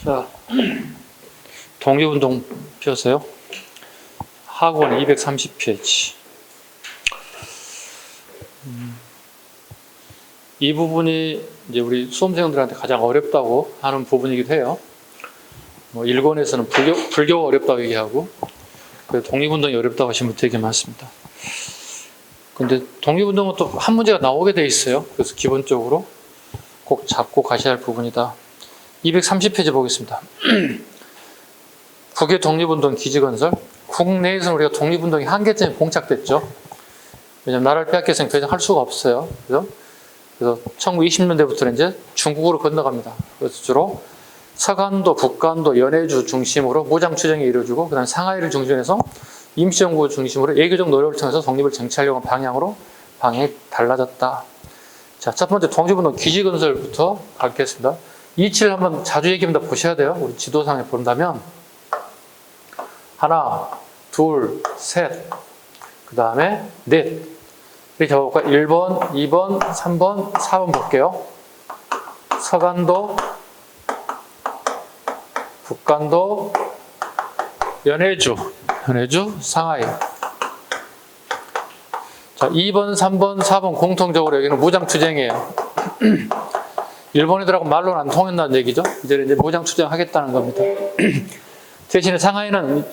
자, 독립운동 펴세요. 학원 230페이지. 이 부분이 이제 우리 수험생들한테 가장 어렵다고 하는 부분이기도 해요. 뭐 일본에서는 불교가 어렵다고 얘기하고, 독립운동이 어렵다고 하시는 분들 되게 많습니다. 근데 독립운동은 또 한 문제가 나오게 돼 있어요. 그래서 기본적으로 꼭 잡고 가셔야 할 부분이다. 230페이지 보겠습니다. 북의 독립운동 기지건설. 국내에서는 우리가 독립운동이 한계점에 봉착됐죠. 왜냐하면 나라를 빼앗겨서는 더 이상 할 수가 없어요. 그래서 1920년대부터는 이제 중국으로 건너갑니다. 그래서 주로 서간도, 북간도, 연해주 중심으로 무장 추정이 이루어지고, 그 다음에 상하이를 중심해서 임시정부 중심으로 예교적 노력을 통해서 독립을 쟁취하려고 하는 방향이 달라졌다. 자, 첫 번째 독립운동 기지건설부터 가겠습니다. 이치를 한번 자주 얘기합니다. 보셔야 돼요. 우리 지도상에 본다면 하나, 둘, 셋, 그 다음에 넷. 이렇게 해볼까요? 1번, 2번, 3번, 4번 볼게요. 서간도, 북간도, 연해주, 상하이. 자, 2번, 3번, 4번 공통적으로 여기는 무장투쟁이에요. 일본 애들하고 말로는 안 통했다는 얘기죠. 이제 무장투쟁하겠다는 겁니다. 대신에 상하이는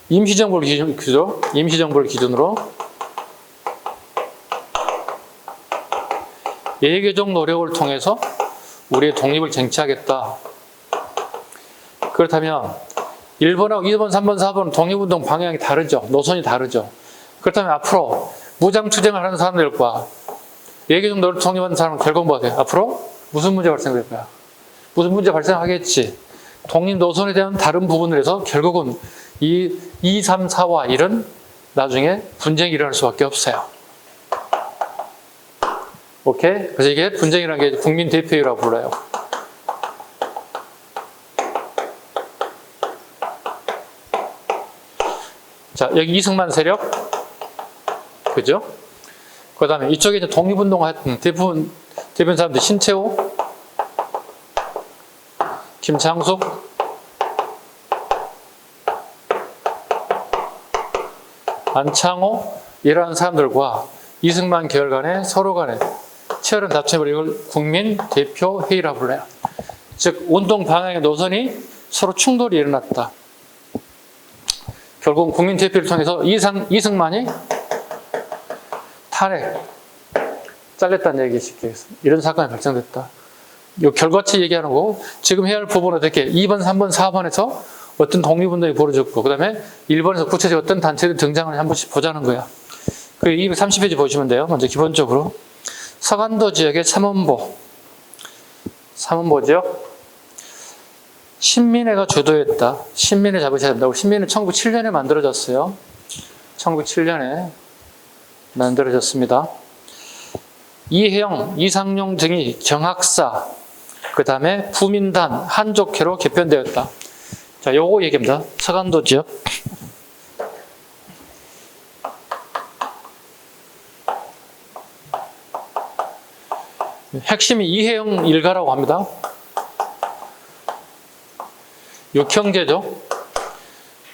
임시정부를 기준으로 예교적 노력을 통해서 우리의 독립을 쟁취하겠다. 그렇다면 1번하고 2번, 3번, 4번은 독립운동 방향이 다르죠. 노선이 다르죠. 그렇다면 앞으로 무장투쟁을 하는 사람들과 예교적 노력을 독립하는 사람은 결국 뭐가 돼요? 앞으로 무슨 문제가 발생될 거야? 무슨 문제 발생하겠지? 독립 노선에 대한 다른 부분에서 결국은 이 2, 3, 4와 1은 나중에 분쟁이 일어날 수밖에 없어요. 오케이? 그래서 이게 분쟁이라는 게 국민 대표율이라고 불러요. 자, 여기 이승만 세력. 그죠? 그 다음에 이쪽에 이제 독립운동 대부분 사람들 신채호, 김창숙, 안창호, 이러한 사람들과 이승만 계열 간에 서로 간에 치열한 다툼을 이걸 국민 대표 회의라고 불러요. 즉, 운동 방향의 노선이 서로 충돌이 일어났다. 결국은 국민 대표를 통해서 이승만이 잘렸다는 얘기 쉽게 이런 사건이 발생됐다. 이 결과치 얘기하는 거고, 지금 해야 할 부분은 어떻게 2번, 3번, 4번에서 어떤 독립운동이 벌어졌고, 그 다음에 1번에서 구체적으로 어떤 단체들이 등장을 한 번씩 보자는 거야. 그 230페이지 보시면 돼요. 먼저 기본적으로 서간도 지역의 삼원보 지역 신민회가 주도했다. 신민회 잡으셔야 된다고. 신민회는 1907년에 만들어졌어요. 1907년에 만들어졌습니다. 이혜영, 이상용 등이 경학사, 그 다음에 부민단, 한족회로 개편되었다. 자, 요거 얘기합니다. 서간도 지역. 핵심이 이혜영 일가라고 합니다. 육형제죠.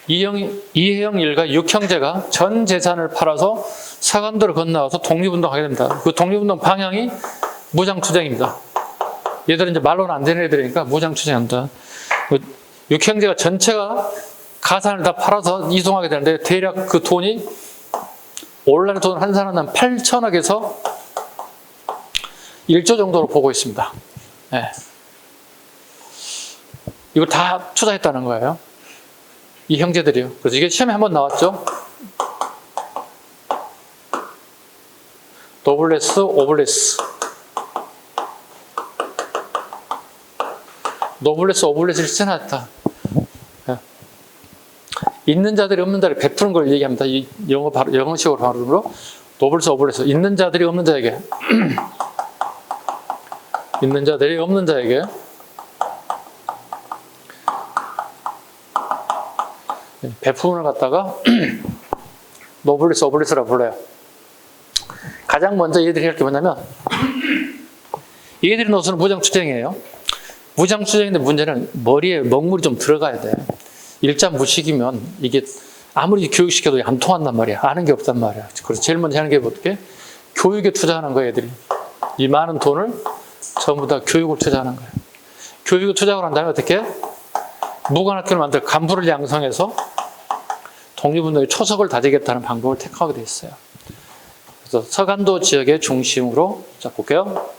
이혜영 일가 6형제가 전 재산을 팔아서 서간도를 건너와서 독립운동하게 됩니다. 그 독립운동 방향이 무장투쟁입니다. 얘들은 이제 말로는 안 되는 애들이니까 무장투쟁한다. 6형제가 전체가 가산을 다 팔아서 이동하게 되는데, 대략 그 돈이 온라인 돈 한 사람은 8천억에서 1조 정도로 보고 있습니다. 네. 이걸 다 투자했다는 거예요. 이 형제들이요. 그래서 이게 시험에 한번 나왔죠. 노블레스, 오블레스. 노블레스, 오블레스를 실천했다. 네. 있는 자들이 없는 자를 베푸는 걸 얘기합니다. 이 영어식으로 바로 노블레스, 오블레스. 있는 자들이 없는 자에게. 있는 자들이 없는 자에게 베품을 갖다가 노블레스, 오블레스라고 불러요. 가장 먼저 얘들이 할 게 뭐냐면, 얘들이 노선은 무장투쟁이에요. 무장투쟁인데 문제는 머리에 먹물이 좀 들어가야 돼. 일자무식이면 이게 아무리 교육시켜도 안 통한단 말이야. 아는 게 없단 말이야. 그래서 제일 먼저 하는 게 어떻게? 교육에 투자하는 거야, 애들이. 이 많은 돈을 전부 다 교육을 투자하는 거야. 교육에 투자를 한 다음에 어떻게? 무관학교를 만들 간부를 양성해서 독립운동의 초석을 다지겠다는 방법을 택하게 돼 있어요. 그래서 서간도 지역의 중심으로, 자, 볼게요.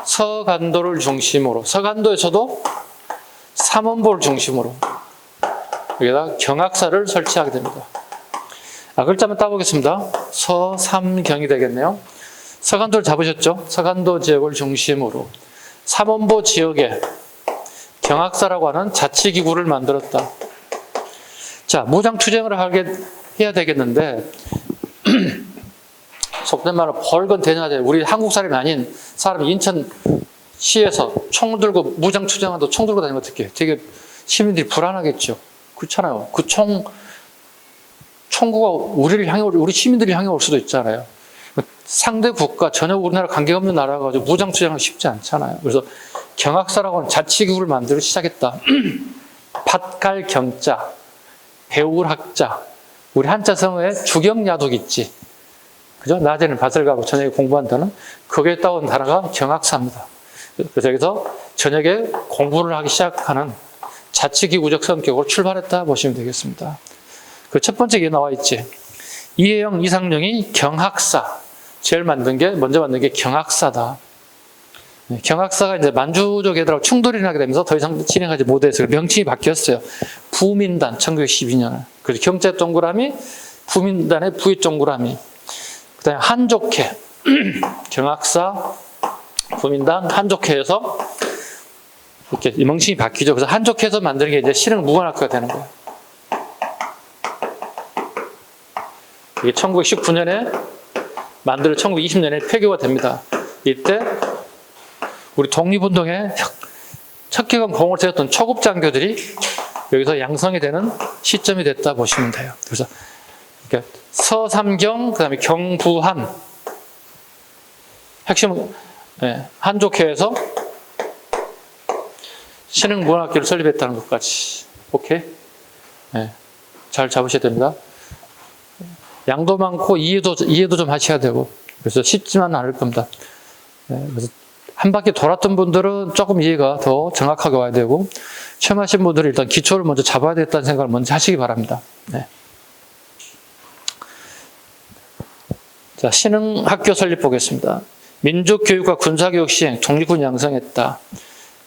서간도를 중심으로, 서간도에서도 삼원보를 중심으로 여기다 경학사를 설치하게 됩니다. 글자만 따보겠습니다. 서삼경이 되겠네요. 서간도를 잡으셨죠? 서간도 지역을 중심으로 삼원보 지역에 경학사라고 하는 자치기구를 만들었다. 자, 무장투쟁을 해야 되겠는데 속된 말로 벌건 대낮에 우리 한국 사람이 아닌 사람이 인천시에서 총 들고 무장투쟁한다고 총 들고 다니면 어떡해? 되게 시민들이 불안하겠죠. 그렇잖아요. 그 총구가 우리 시민들이 향해 올 수도 있잖아요. 상대 국가, 전혀 우리나라 관계없는 나라가 가지고 무장투쟁은 쉽지 않잖아요. 그래서 경학사라고 하는 자치기구를 만들기 시작했다. 밭갈 경자, 배울 학자, 우리 한자성어에 주경야독 있지. 그죠? 낮에는 밭을 가고 저녁에 공부한다는 거기에 따온 단어가 경학사입니다. 그래서 여기서 저녁에 공부를 하기 시작하는 자치기구적 성격으로 출발했다 보시면 되겠습니다. 그 첫 번째 게 나와 있지. 이혜영, 이상령이 경학사. 먼저 만든 게 경학사다. 경학사가 이제 만주족 애들하고 충돌이 나게 되면서 더 이상 진행하지 못해서 명칭이 바뀌었어요. 부민단, 1912년에. 그래서 경자 동그라미, 부민단의 부의 동그라미. 그 다음에 한족회, 경학사, 부민단, 한족회에서 이렇게 명칭이 바뀌죠. 그래서 한족회에서 만드는 게 이제 신흥무관학교가 되는 거예요. 이게 1919년에 만들어 1920년에 폐교가 됩니다. 이때 우리 독립운동에 척기관 공을 세웠던 초급장교들이 여기서 양성이 되는 시점이 됐다 보시면 돼요. 그래서 서삼경, 그 다음에 경부한, 핵심은 한족회에서 신흥무관학교를 설립했다는 것까지. 오케이? 잘 잡으셔야 됩니다. 양도 많고 이해도 좀 하셔야 되고, 그래서 쉽지만 않을 겁니다. 그래서 한 바퀴 돌았던 분들은 조금 이해가 더 정확하게 와야 되고, 처음 하신 분들은 일단 기초를 먼저 잡아야 되겠다는 생각을 먼저 하시기 바랍니다. 자, 신흥학교 설립 보겠습니다. 민족교육과 군사교육 시행, 독립군 양성했다.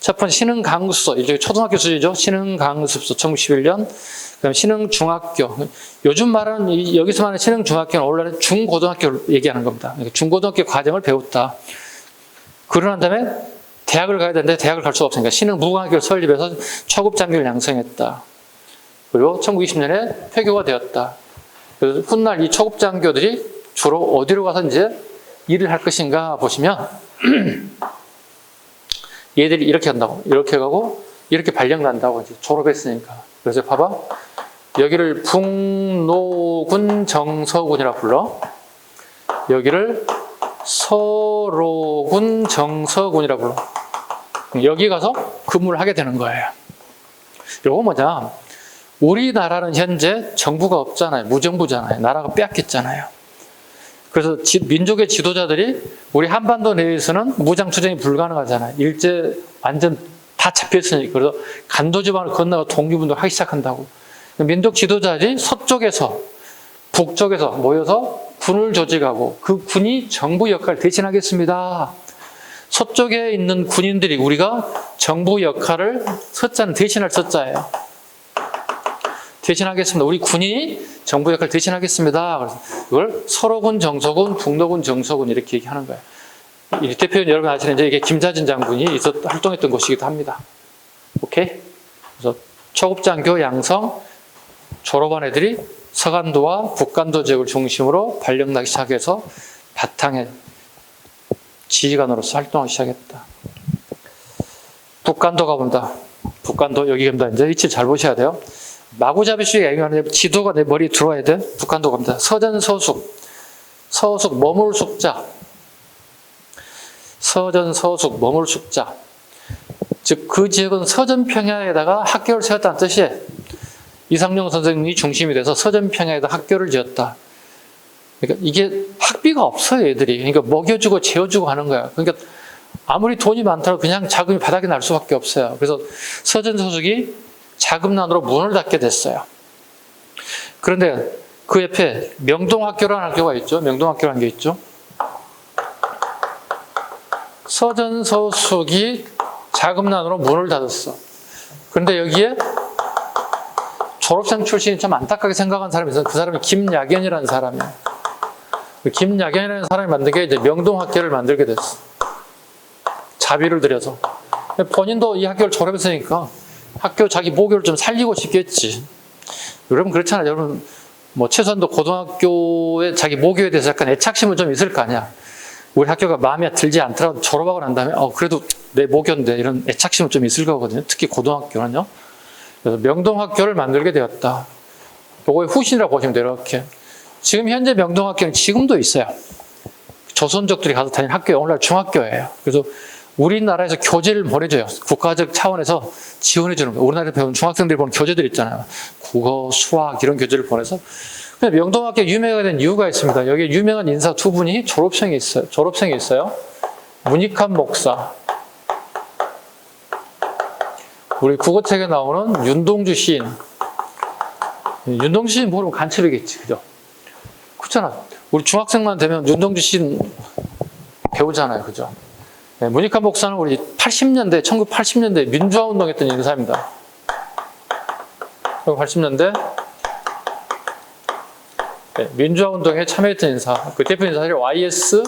첫 번째 신흥강습소, 일종의 초등학교 수준이죠. 신흥강습소 1911년. 그다음에 신흥중학교. 요즘 말하는 여기서 말하는 신흥중학교는 원래는 중고등학교를 얘기하는 겁니다. 중고등학교 과정을 배웠다. 그러고 난 다음에 대학을 가야 되는데 대학을 갈 수가 없으니까 신흥무관학교를 설립해서 초급장교를 양성했다. 그리고 1920년에 폐교가 되었다. 그래서 훗날 이 초급장교들이 주로 어디로 가서 이제 일을 할 것인가 보시면 얘들이 이렇게 한다고, 이렇게 가고 이렇게 발령난다고 이제 졸업했으니까. 그래서 봐봐, 여기를 북노군 정서군이라 불러. 여기를 서로군 정서군이라 불러. 여기 가서 근무를 하게 되는 거예요. 이거 뭐냐? 우리나라는 현재 정부가 없잖아요. 무정부잖아요. 나라가 빼앗겼잖아요. 그래서 민족의 지도자들이 우리 한반도 내에서는 무장투쟁이 불가능하잖아요. 일제 완전 다 잡혔으니까. 그래서 간도지방을 건너가 독립운동을 하기 시작한다고. 민족 지도자들이 서쪽에서 북쪽에서 모여서 군을 조직하고 그 군이 정부 역할을 대신하겠습니다. 서쪽에 있는 군인들이 우리가 정부 역할을, 서자는 대신할 서자예요. 대신하겠습니다. 우리 군이 정부 역할을 대신하겠습니다. 그래서 이걸 서로군, 정서군, 북노군, 정서군 이렇게 얘기하는 거예요. 이 대표는 여러분 아시는 이게 김자진 장군이 활동했던 곳이기도 합니다. 오케이? 그래서 초급장교 양성, 졸업한 애들이 서간도와 북간도 지역을 중심으로 발령나기 시작해서 바탕에 지휘관으로서 활동하기 시작했다. 북간도 가본다. 북간도 여기 갑니다. 이제 위치 잘 보셔야 돼요. 마구잡이식의 얘기하는데 지도가 내 머리에 들어와야 돼. 북한도 갑니다. 서전서숙, 서숙 머물 숙자, 서전서숙 머물 숙자. 즉 그 지역은 서전평야에다가 학교를 세웠다는 뜻이에요. 이상용 선생님이 중심이 돼서 서전평야에다 학교를 지었다. 그러니까 이게 학비가 없어요, 애들이. 그러니까 먹여주고 재워주고 하는 거야. 그러니까 아무리 돈이 많더라도 그냥 자금이 바닥에 날 수밖에 없어요. 그래서 서전소속이 자금난으로 문을 닫게 됐어요. 그런데 그 옆에 명동학교라는 학교가 있죠. 명동학교라는 게 있죠. 서전소속이 자금난으로 문을 닫았어. 그런데 여기에 졸업생 출신이 좀 안타깝게 생각한 사람이 있어요. 그 사람이 김야견이라는 사람이에요. 김야견이라는 사람이 만든 게 이제 명동학교를 만들게 됐어. 자비를 들여서. 본인도 이 학교를 졸업했으니까 학교 자기 모교를 좀 살리고 싶겠지. 여러분 그렇잖아요. 여러분 뭐 최소한도 고등학교에 자기 모교에 대해서 약간 애착심은 좀 있을 거 아니야. 우리 학교가 마음에 들지 않더라도 졸업하고 난 다음에 그래도 내 모교인데 이런 애착심은 좀 있을 거거든요. 특히 고등학교는요. 그래서 명동학교를 만들게 되었다. 요거의 후신이라고 보시면 돼요. 이렇게. 지금 현재 명동학교는 지금도 있어요. 조선족들이 가서 다니는 학교에 오늘날 중학교예요. 그래서 우리나라에서 교재를 보내줘요. 국가적 차원에서 지원해 주는 거예요. 우리나라에 배운 중학생들이 보는 교재들 있잖아요. 국어, 수학 이런 교재를 보내서. 근데 명동학교 유명하게 된 이유가 있습니다. 여기 유명한 인사 두 분이 졸업생이 있어요. 문익환 목사. 우리 국어책에 나오는 윤동주 시인. 윤동주 시인 모르면 간첩이겠지, 그죠? 그렇잖아. 우리 중학생만 되면 윤동주 시인 배우잖아요, 그죠? 네, 문익환 목사는 우리 1980년대 민주화 운동했던 인사입니다. 1980년대 민주화 운동에 참여했던 인사. 그 대표 인사들이 YS,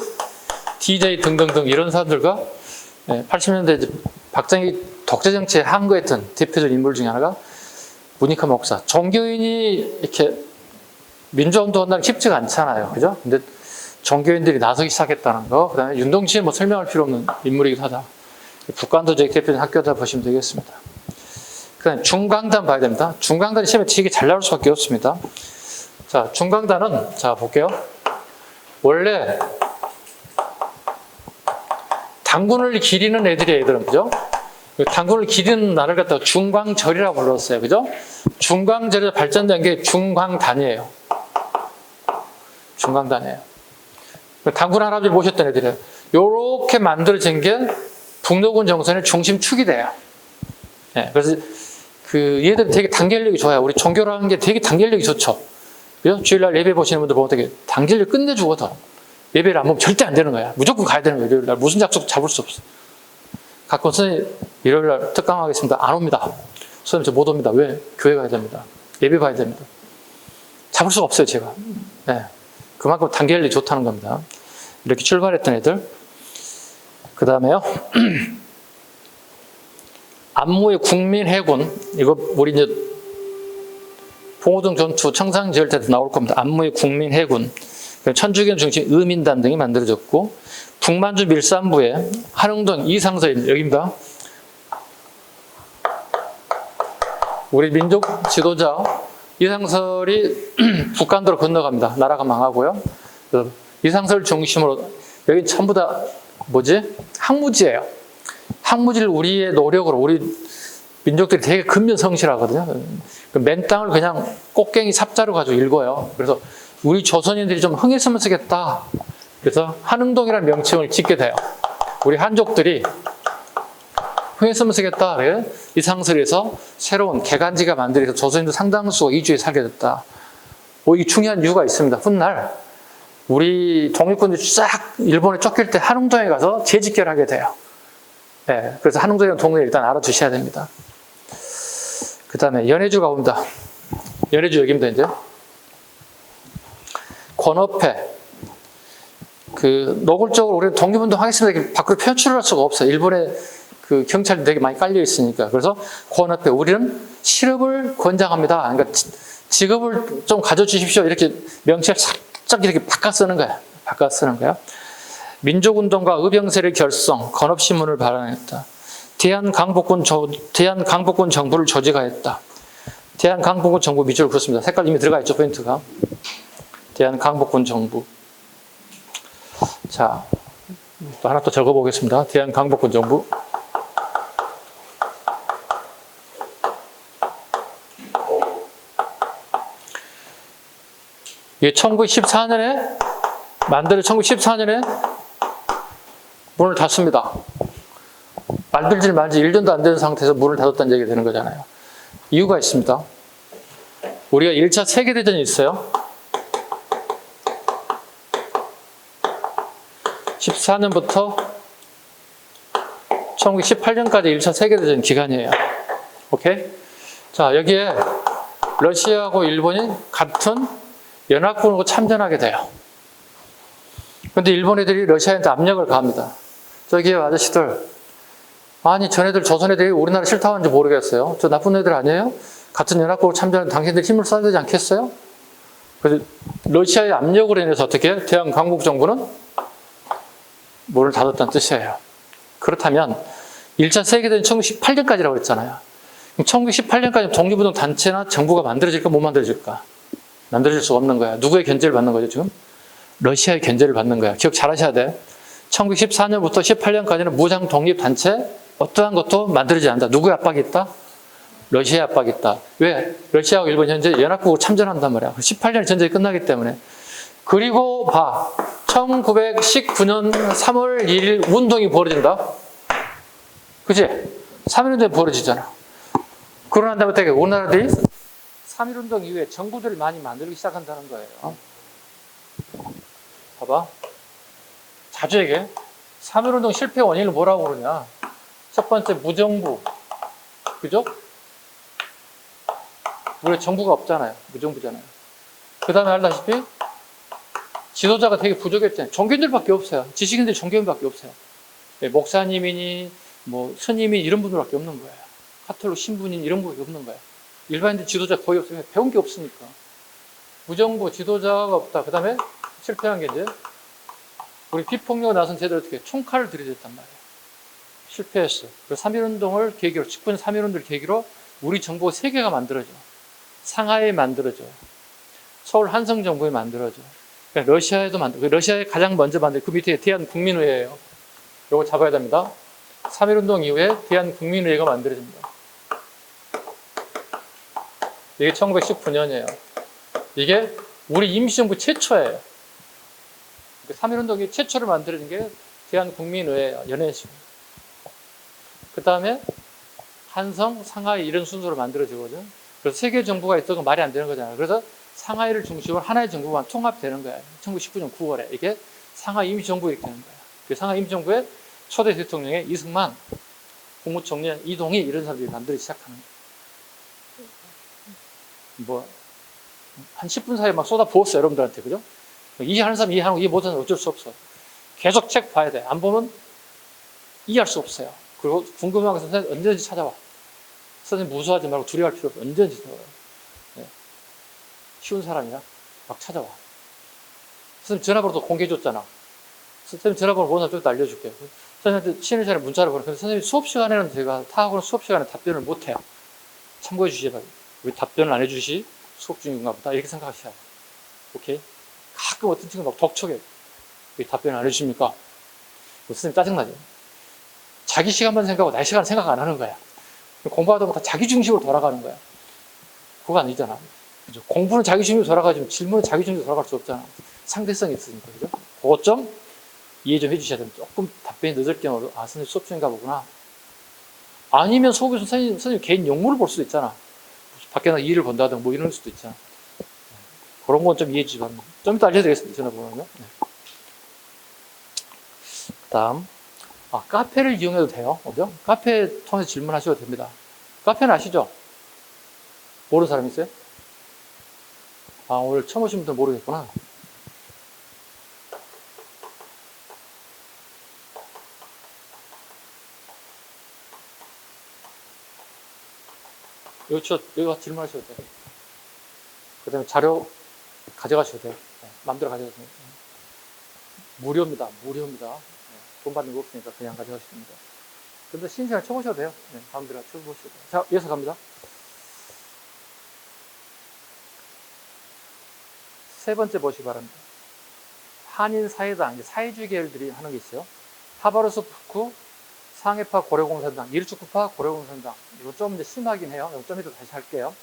DJ 등등등 이런 사람들과 80년대 박정희 독재 정치에 항거했던 대표적인 인물 중에 하나가 문익환 목사. 종교인이 이렇게 민주화 운동한다는 게 쉽지가 않잖아요, 그죠? 근데 종교인들이 나서기 시작했다는 거, 그 다음에 윤동주는 뭐 설명할 필요 없는 인물이기도 하다. 북한도적 대표적인 학교다 보시면 되겠습니다. 그 다음에 중강단 봐야 됩니다. 중강단이 시험에 되게 잘 나올 수밖에 없습니다. 자, 중강단은, 자, 볼게요. 원래 당군을 기리는 애들은, 그죠? 당군을 기리는 날을 갖다가 중광절이라고 불렀어요, 그죠? 중광절에서 발전된 게 중광단이에요. 중광단이에요. 당군 할아버지 모셨던 애들이에요. 요렇게 만들어진 게 북로군 정선의 중심축이 돼요. 네, 그래서 얘들은 되게 단결력이 좋아요. 우리 종교라는 게 되게 단결력이 좋죠. 그죠? 주일날 예배 보시는 분들 보면 되게 단결력 끝내주거든. 예배를 안 보면 절대 안 되는 거야. 무조건 가야 되는 거예요. 일요일날 무슨 약속 잡을 수 없어. 가끔 선생님 일요일날 특강하겠습니다. 안 옵니다. 선생님 저 못 옵니다. 왜? 교회 가야 됩니다. 예배 봐야 됩니다. 잡을 수가 없어요, 제가. 네. 그만큼 단결력이 좋다는 겁니다. 이렇게 출발했던 애들. 그 다음에요. 안무의 국민해군. 이거 우리 이제 봉오동 전투 청상 지을 때도 나올 겁니다. 안무의 국민해군. 천주교 중심 의민단 등이 만들어졌고, 북만주 밀산부에 한흥동 이상설, 여기입니다. 우리 민족 지도자 이상설이 북간도로 건너갑니다. 나라가 망하고요. 이상설 중심으로, 여기 전부 다 항무지예요. 항무지를 우리의 노력으로, 우리 민족들이 되게 근면성실하거든요. 맨 땅을 그냥 꽃갱이 삽자로 가지고 읽어요. 그래서 우리 조선인들이 좀 흥했으면 쓰겠다. 그래서 한흥동이라는 명칭을 짓게 돼요. 우리 한족들이 흥했으면 쓰겠다. 이상설에서 새로운 개간지가 만들어서 조선인들 상당수가 이주에 살게 됐다. 이게 중요한 이유가 있습니다. 훗날 우리 독립군들이 쫙 일본에 쫓길 때 한흥동에 가서 재집결하게 돼요. 네, 그래서 한흥동이라는 동네를 일단 알아두셔야 됩니다. 그 다음에 연해주가 옵니다. 연해주 여기입니다, 이제. 권업회. 노골적으로 우리는 독립운동 하겠습니다. 이렇게 밖으로 표출을 할 수가 없어요. 일본에 경찰이 되게 많이 깔려 있으니까. 그래서 권업회. 우리는 실업을 권장합니다. 그러니까 직업을 좀 가져주십시오. 이렇게 명칭을 살짝 이렇게 바꿔 쓰는 거야. 민족운동가 의병세를 결성, 건업신문을 발행했다. 대한강복군 정부를 조직하였다. 대한강복군 정부 밑줄을 그었습니다. 색깔 이미 들어가 있죠, 포인트가. 대한강복군 정부. 자, 또 하나 또 적어보겠습니다. 대한강복군 정부. 이게 1914년에 만들어 1914년에 문을 닫습니다. 만들지 말지 1년도 안 되는 상태에서 문을 닫았다는 얘기가 되는 거잖아요. 이유가 있습니다. 우리가 1차 세계대전이 있어요. 14년부터 1918년까지 1차 세계대전 기간이에요. 오케이? 자, 여기에 러시아하고 일본이 같은 연합군으로 참전하게 돼요. 근데 일본 애들이 러시아한테 압력을 가합니다. 저기 아저씨들, 아니 전애들 조선 애들이 우리나라 싫다고 하는지 모르겠어요. 저 나쁜 애들 아니에요? 같은 연합국으로 참전하는 당신들 힘을 써야 되지 않겠어요? 그래서 러시아의 압력으로 인해서 어떻게 대한 강국 정부는 문을 닫았다는 뜻이에요. 그렇다면 1차 세계대전 1918년까지라고 했잖아요. 그럼 1918년까지 독립운동 단체나 정부가 만들어질까 못 만들어질까? 만들어질 수가 없는 거야. 누구의 견제를 받는 거죠 지금? 러시아의 견제를 받는 거야. 기억 잘 하셔야 돼. 1914년부터 18년까지는 무장 독립단체 어떠한 것도 만들어지지 않는다. 누구의 압박이 있다? 러시아의 압박이 있다. 왜? 러시아하고 일본 현재 연합국으로 참전한단 말이야. 18년 전쟁이 끝나기 때문에. 그리고 봐. 1919년 3월 1일 운동이 벌어진다. 그치? 3.1운동이 벌어지잖아. 그러고 난 다음에 되게 우리나라들이 3.1운동 이후에 정부들을 많이 만들기 시작한다는 거예요. 봐봐. 자주 얘기해. 3.1운동 실패 원인을 뭐라고 그러냐. 첫 번째 무정부. 그죠? 우리 정부가 없잖아요. 무정부잖아요. 그 다음에 알다시피 지도자가 되게 부족했잖아요. 종교인들밖에 없어요. 지식인들이 종교인밖에 없어요. 목사님이니 뭐 스님이 이런 분들밖에 없는 거예요. 카톨릭 신부님 이런 분밖에 없는 거예요. 일반인들 지도자 거의 없으면 배운 게 없으니까. 무정부 지도자가 없다. 그 다음에 실패한 게 이제 우리 비폭력을 나선 제대로 어떻게 총칼을 들이댔단 말이에요. 실패했어. 그래서 3.1운동을 계기로 19년 3.1운동을 계기로 우리 정부가 세 개가 만들어져. 상하이에 만들어져. 서울 한성정부에 만들어져. 그러니까 러시아에도 러시아에 가장 먼저 만든 그 밑에 대한국민의회예요. 이거 잡아야 됩니다. 3.1운동 이후에 대한국민의회가 만들어집니다. 이게 1919년이에요. 이게 우리 임시정부 최초예요. 3.1운동이 최초로 만들어진 게 대한국민의회예요. 연해식. 그 다음에 한성, 상하이 이런 순서로 만들어지거든요. 그래서 세계 정부가 있던 건 말이 안 되는 거잖아요. 그래서 상하이를 중심으로 하나의 정부만 통합되는 거예요. 1919년 9월에. 이게 상하이 임시정부 이렇게 되는 거예요. 그 상하이 임시정부의 초대 대통령의 이승만, 국무총리 이동희 이런 사람들이 만들기 시작하는 거예요. 한 10분 사이에 막 쏟아 부었어요. 여러분들한테. 그죠? 이해하는 사람 이해하고 이해 못하는 사람 어쩔 수 없어. 계속 책 봐야 돼. 안 보면 이해할 수 없어요. 그리고 궁금한 것은 선생님 언제든지 찾아와. 선생님 무서워하지 말고 두려워할 필요 없어. 언제든지 찾아와. 네. 쉬운 사람이야. 막 찾아와. 선생님 전화번호도 공개해줬잖아. 선생님 전화번호 보는 사람 좀 알려줄게요. 선생님한테 쉬는 시간에 문자를 보내. 근데 선생님 수업 시간에는 제가 타하고는 수업 시간에 답변을 못해요. 참고해 주시기 바랍니다. 왜 답변을 안 해주시? 수업 중인가 보다. 이렇게 생각하셔야 돼요. 오케이? 가끔 어떤 친구가 막 덕촉해. 왜 답변을 안 해주십니까? 선생님 짜증나죠? 자기 시간만 생각하고 내 시간 생각 안 하는 거야. 공부하다 보면 다 자기 중심으로 돌아가는 거야. 그거 아니잖아. 그죠? 공부는 자기 중심으로 돌아가지만 질문은 자기 중심으로 돌아갈 수 없잖아. 상대성이 있으니까. 그죠? 그것 좀 이해 좀 해주셔야 됩니다. 조금 답변이 늦을 경우도, 아, 선생님 수업 중인가 보구나. 아니면 수업에서 선생님 개인 용무를 볼 수도 있잖아. 밖에 나가 일을 본다든가 뭐 이럴 수도 있잖아. 그런 건 좀 이해해 주시기 바랍니다. 좀 이따 알려드리겠습니다. 전화번호는요. 네. 다음. 카페를 이용해도 돼요. 어디요? 카페 통해서 질문하셔도 됩니다. 카페는 아시죠? 모르는 사람 있어요? 오늘 처음 오신 분들 모르겠구나. 여기 질문하셔도 돼요. 그 다음에 자료 가져가셔도 돼요. 네, 마음대로 가져가셔도 돼요. 무료입니다. 돈 받는 거 없으니까 그냥 가져가셔도 됩니다. 근데 쉬는 시간에 쳐보셔도 돼요. 네, 마음대로 쳐보셔도 돼요. 자, 이어서 갑니다. 세 번째 보시기 바랍니다. 한인 사회당, 사회주의 계열들이 하는 게 있어요. 하바르스 푸쿠, 상해파 고려공산당, 이르츠쿠파 고려공산당. 이거 좀 이제 심하긴 해요. 좀 이따 다시 할게요.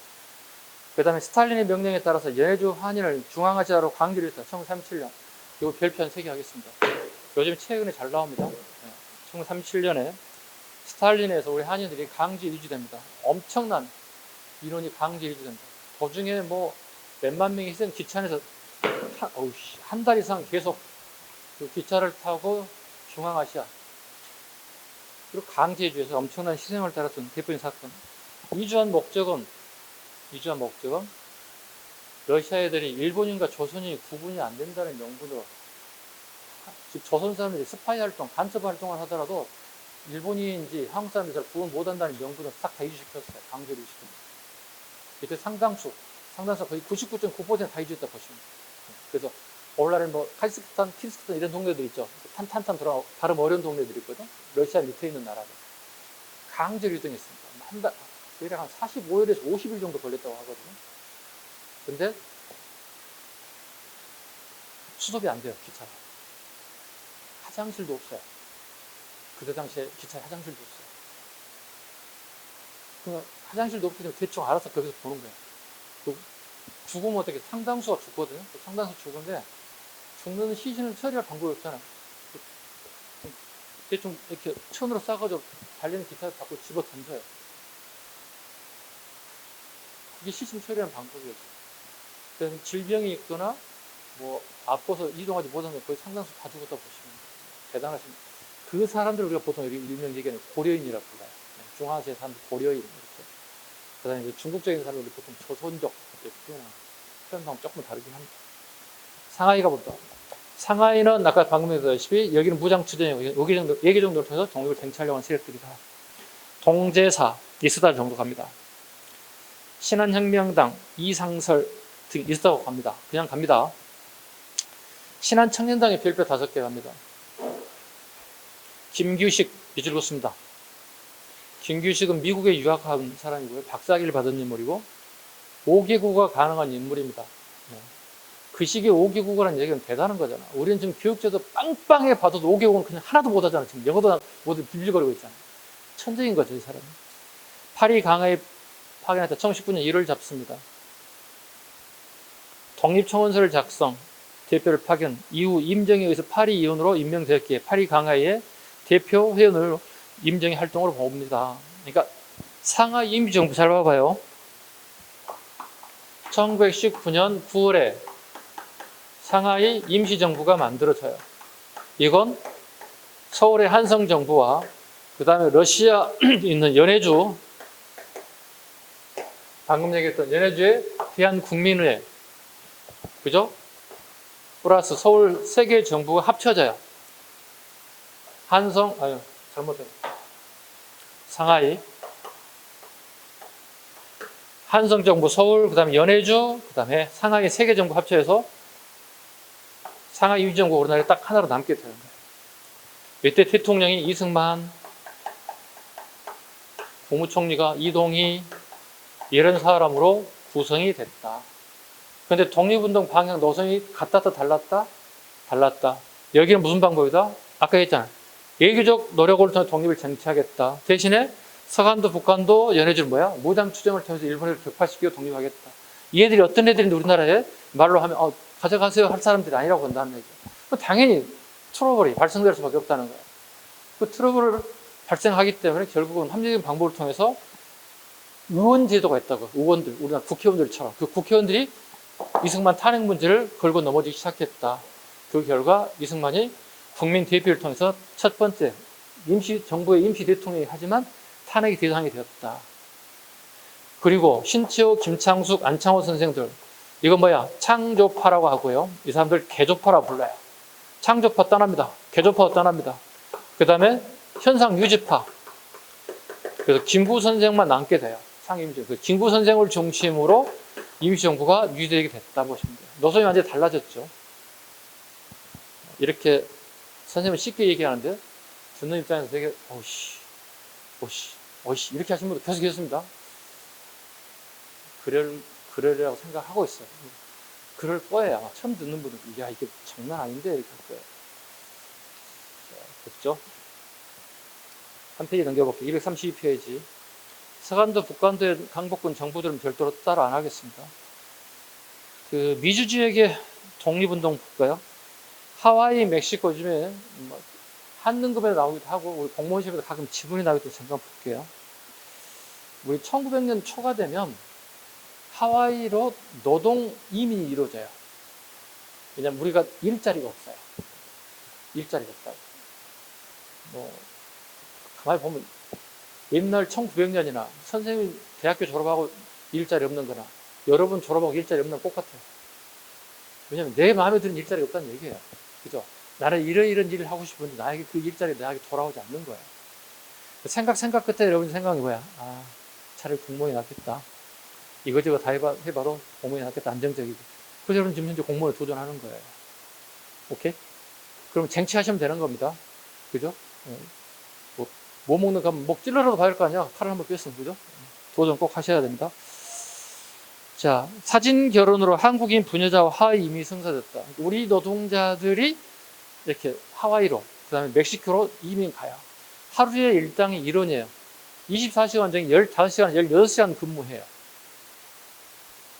그 다음에 스탈린의 명령에 따라서 연해주 한인을 중앙아시아로 강제로 했다. 1937년. 이거 별편 3개 하겠습니다. 요즘 최근에 잘 나옵니다. 1937년에 스탈린에서 우리 한인들이 강제 이주됩니다. 엄청난 인원이 강제 이주됩니다. 도중에 뭐 몇만 명이 희생 기차 안에서 한 달 이상 계속 그 기차를 타고 중앙아시아 그리고 강제 이주해서 엄청난 희생을 따랐던 대표적인 사건. 이주한 목적은 러시아 애들이 일본인과 조선인이 구분이 안 된다는 명분으로, 즉 조선 사람들이 스파이 활동, 간첩 활동을 하더라도 일본인인지 한국 사람들이 잘 구분 못 한다는 명분으로 싹 다 이주시켰어요. 강제로 이주시켰어요. 이때 상당수 거의 99.9% 다 이주했다 보시면 돼요. 그래서 오늘날에 뭐 카자흐스탄, 키르기스탄 이런 동네들 있죠. 탄탄탄 돌아 발음 어려운 동네들이 있거든. 러시아 밑에 있는 나라들. 강제로 이동했습니다. 한 달, 대략 한 45일에서 50일 정도 걸렸다고 하거든요. 근데 수습이 안 돼요, 기차가. 화장실도 없어요. 그때 당시에 기차에 화장실도 없어요. 그러니까 화장실도 없기 때문에 대충 알아서 거기서 보는 거예요. 죽으면 어떻게, 상당수가 죽거든요. 상당수 죽은데 죽는 시신을 처리할 방법이 없잖아요. 대충 이렇게 천으로 싸가지고 달리는 기차를 갖고 집어 던져요. 그게 시신 처리하는 방법이었어요. 그래서 질병이 있거나 뭐 아파서 이동하지 못하는 거의 상당수 다 죽었다 보시면 대단하십니다. 그 사람들을 우리가 보통 일명 얘기하는 고려인이라고 불러요. 중앙아시아 사람들 고려인 이렇게. 그다음에 중국적인 사람들이 보통 조선족 이렇게 표현하면 조금 다르긴 합니다. 상하이가 보다. 상하이는 아까 방금 얘기했다시피 여기는 무장투쟁이고 얘기 정도를 통해서 독립을 쟁취하려고 하는 세력들이다. 동제사, 이스달 정도 갑니다. 신한혁명당, 이상설 등 있다고 갑니다. 그냥 갑니다. 신한청년당의 별표 5개 갑니다. 김규식, 잊을것습니다. 김규식은 미국에 유학한 사람이고요. 박사학위를 받은 인물이고 5개국어가 가능한 인물입니다. 그 시기에 5개국어라는 얘기는 대단한 거잖아. 우리는 지금 교육제도 빵빵해 봐도 5개국어는 그냥 하나도 못하잖아. 지금 영어도 모두 빌빌거리고 있잖아. 천재인 거죠, 이 사람은. 파리 강하에 파견했다. 1919년 1월 잡습니다. 독립청원서를 작성, 대표를 파견, 이후 임정에 의해서 파리 이원으로 임명되었기에 파리 강하의 대표 회원으로 임정의 활동으로 봅니다. 그러니까 상하이 임시정부 잘 봐봐요. 1919년 9월에 상하이 임시정부가 만들어져요. 이건 서울의 한성정부와 그 다음에 러시아 있는 연해주, 방금 얘기했던 연해주의 대한국민회, 그죠? 플러스 서울 세 개의 정부가 합쳐져요. 상하이, 한성정부 서울, 그 다음에 연해주, 그 다음에 상하이 3개 정부 합쳐서 상하이 임시정부가 우리나라에 딱 하나로 남게 되는 거예요. 이때 대통령이 이승만, 국무총리가 이동희, 이런 사람으로 구성이 됐다. 그런데 독립운동 방향 노선이 같았다 달랐다. 여기는 무슨 방법이다? 아까 했잖아요. 예교적 노력을 통해 독립을 쟁취하겠다. 대신에 서간도 북한도 연해주는 뭐야? 무장투쟁을 통해서 일본을 격파시키고 독립하겠다. 이 애들이 어떤 애들인데 우리나라에 말로 하면 가져가세요 할 사람들이 아니라고 한다는 얘기죠. 당연히 트러블이 발생될 수밖에 없다는 거예요. 그 트러블을 발생하기 때문에 결국은 합리적인 방법을 통해서 의원 제도가 있다고. 의원들, 우리나라 국회의원들처럼 그 국회의원들이 이승만 탄핵 문제를 걸고 넘어지기 시작했다. 그 결과 이승만이 국민 대표를 통해서 첫 번째 정부의 임시 대통령이 하지만 탄핵의 대상이 되었다. 그리고 신치호, 김창숙, 안창호 선생들, 이건 뭐야? 창조파라고 하고요. 이 사람들 개조파라고 불러요. 창조파 떠납니다. 개조파 떠납니다. 그 다음에 현상 유지파. 그래서 김구 선생만 남게 돼요. 그 김구 선생을 중심으로 임시정부가 유지되게 됐다 보시면 돼요. 노선이 완전히 달라졌죠. 이렇게 선생님은 쉽게 얘기하는데 듣는 입장에서 되게 오씨 이렇게 하신 분도 계속 계십니다. 그러려고 생각하고 있어요. 그럴 거예요. 아마 처음 듣는 분은 이게 장난 아닌데 이렇게 할 거예요. 됐죠? 한 페이지 넘겨볼게요. 232페이지. 서간도 북간도의 강복군 정부들은 별도로 따로 안 하겠습니다. 그 미주 지역의 독립운동 볼까요? 하와이, 멕시코 중에 한능급에 나오기도 하고 우리 공무원 시험에도 가끔 지문이 나오기도 잠깐 볼게요. 우리 1900년 초가 되면 하와이로 노동 이민이 이루어져요. 왜냐면 우리가 일자리가 없어요. 일자리가 없다고. 가만히 보면 옛날 1900년이나 선생님 대학교 졸업하고 일자리 없는 거나 여러분 졸업하고 일자리 없는 거 똑같아요. 왜냐면 내 마음에 드는 일자리가 없다는 얘기예요. 그죠? 나는 이런 일을 하고 싶은데 나에게 그 일자리가 나에게 돌아오지 않는 거예요. 생각 끝에 여러분 생각이 뭐야? 차라리 공무원이 낫겠다. 이거저거 다 해봐도 공무원이 낫겠다. 안정적이고. 그래서 여러분 지금 현재 공무원에 도전하는 거예요. 오케이? 그럼 쟁취하시면 되는 겁니다. 그죠? 뭐 먹는 거 목 찔러라도 봐야 할 거 아니야? 칼을 한번 뺐으면. 그죠? 도전 꼭 하셔야 됩니다. 자, 사진 결혼으로 한국인 부녀자와 하와이 이민이 성사됐다. 우리 노동자들이 이렇게 하와이로, 그 다음에 멕시코로 이민 가요. 하루에 일당이 1원이에요. 24시간 중에 15시간, 16시간 근무해요.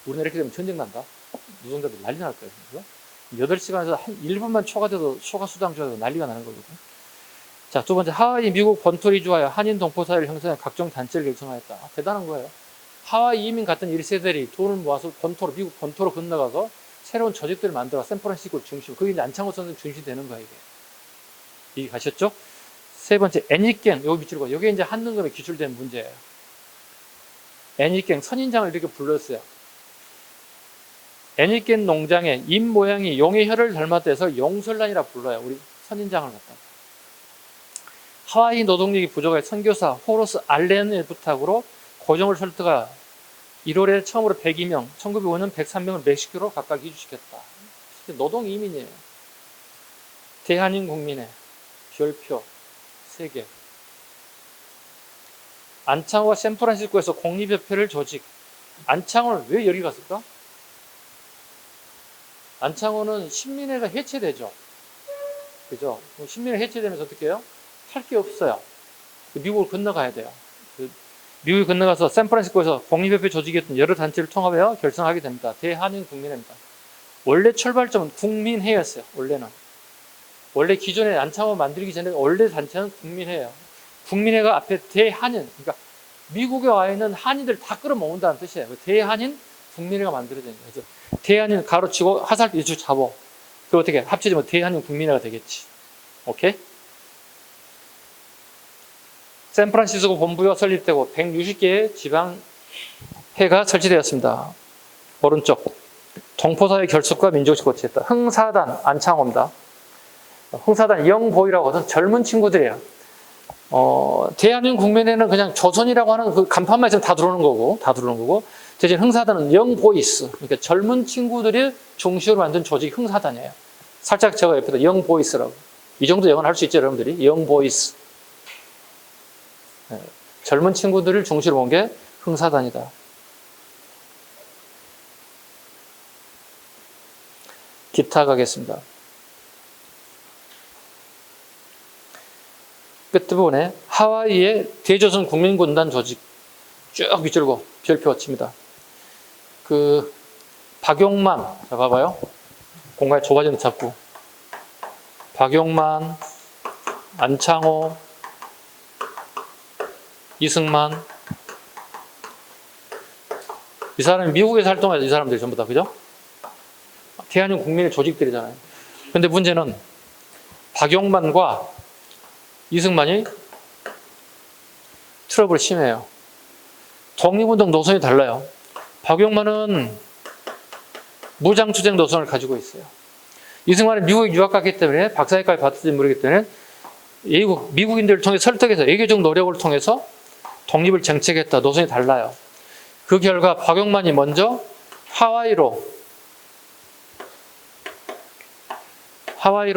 우리나라 이렇게 되면 전쟁 난다. 노동자들 난리 날 거예요. 그죠? 8시간에서 한 1분만 초과돼도 초과수당 줘도 난리가 나는 거거든요. 자, 두 번째, 하와이, 미국 본토를 이주하여 한인 동포사회를 형성해 각종 단체를 결성하였다. 대단한 거예요. 하와이 이민 갔던 1세들이 돈을 모아서 미국 본토로 건너가서 새로운 조직들을 만들어 샌프란시스코 중심, 그게 이제 안창호 선생 중심이 되는 거예요, 이게. 이게 가셨죠? 세 번째, 애니깽, 여기 밑으로 봐. 이게 이제 한능금에 기출된 문제예요. 애니깽, 선인장을 이렇게 불렀어요. 애니깽 농장에 잎 모양이 용의 혀를 닮았다 해서 용설란이라 불러요. 우리 선인장을 갖다가. 하와이 노동력이 부족해 선교사 호로스 알렌의 부탁으로 고정을 설득하 1월에 처음으로 102명, 1905년 103명을 멕시코로 각각 이주시켰다. 노동 이민이에요. 대한인 국민의 별표 3개. 안창호가 샌프란시스코에서 공립협회를 조직. 안창호는 왜 여기 갔을까? 안창호는 신민회가 해체되죠. 그죠? 신민회 해체되면서 어떻게 해요? 할 게 없어요. 미국을 건너가야 돼요. 미국에 건너가서 샌프란시스코에서 공립협회 조직이었던 여러 단체를 통합하여 결성하게 됩니다. 대한인 국민회입니다. 원래 출발점은 국민회였어요. 원래는. 원래 기존에 안창호 만들기 전에 원래 단체는 국민회예요. 국민회가 앞에 대한인, 그러니까 미국에 와 있는 한인들 다 끌어모은다는 뜻이에요. 대한인 국민회가 만들어진 거예요. 그래서 대한인 가로치고 화살표 이쪽 잡어. 그리고 어떻게 합쳐지면 대한인 국민회가 되겠지. 오케이? 샌프란시스코 본부가 설립되고 160개의 지방회가 설치되었습니다. 오른쪽 동포사회 결속과 민족식 고치했다. 흥사단 안창호입니다. 흥사단 영보이라고 하던 젊은 친구들이에요. 대한민 국민회는 그냥 조선이라고 하는 그 간판만 있으면 다 들어오는 거고 대신 흥사단은 영보이스, 그러니까 젊은 친구들이 중심으로 만든 조직이 흥사단이에요. 살짝 제가 옆에다 영보이스라고. 이 정도 영어는 할 수 있죠, 여러분들이. 영보이스. 젊은 친구들을 중심으로 본 게 흥사단이다. 기타 가겠습니다. 끝부분에 하와이의 대조선 국민군단 조직 쭉 밑줄고 별표 칩니다. 그 박용만, 자 봐봐요. 공간이 좁아지는 자꾸. 박용만, 안창호, 이승만. 이 사람이 미국에서 활동하죠. 이 사람들이 전부 다. 그죠? 대한민 국민의 조직들이잖아요. 근데 문제는 박용만과 이승만이 트러블이 심해요. 독립운동 노선이 달라요. 박용만은 무장투쟁 노선을 가지고 있어요. 이승만은 미국에 유학 갔기 때문에 박사학위까지 받았는지 모르기 때문에 미국인들을 통해 설득해서 외교적 노력을 통해서 독립을 정책했다. 노선이 달라요. 그 결과 박용만이 먼저 하와이로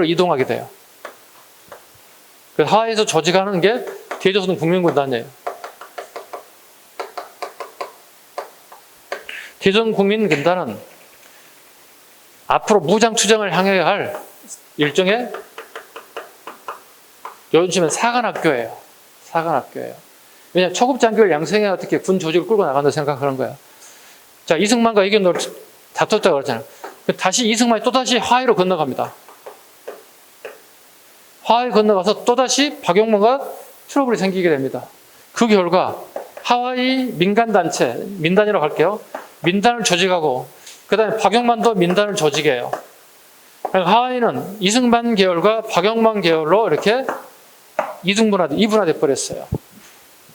이동하게 돼요. 그래서 하와이에서 조직하는 게 대조선 국민군단이에요. 대조선 국민군단은 앞으로 무장투쟁을 향해야 할 일종의 요즘은 사관학교예요. 사관학교예요. 왜냐하면 초급장교를 양성해 어떻게 군 조직을 끌고 나간다 생각하는 거야. 자, 이승만과 이견도를 다퉜다고 그랬잖아요. 다시 이승만이 또다시 화해로 건너갑니다. 화해 건너가서 또다시 박용만과 트러블이 생기게 됩니다. 그 결과 하와이 민간단체, 민단이라고 할게요. 민단을 조직하고 그 다음에 박용만도 민단을 조직해요. 하와이는 이승만 계열과 박용만 계열로 이렇게 이분화돼 버렸어요.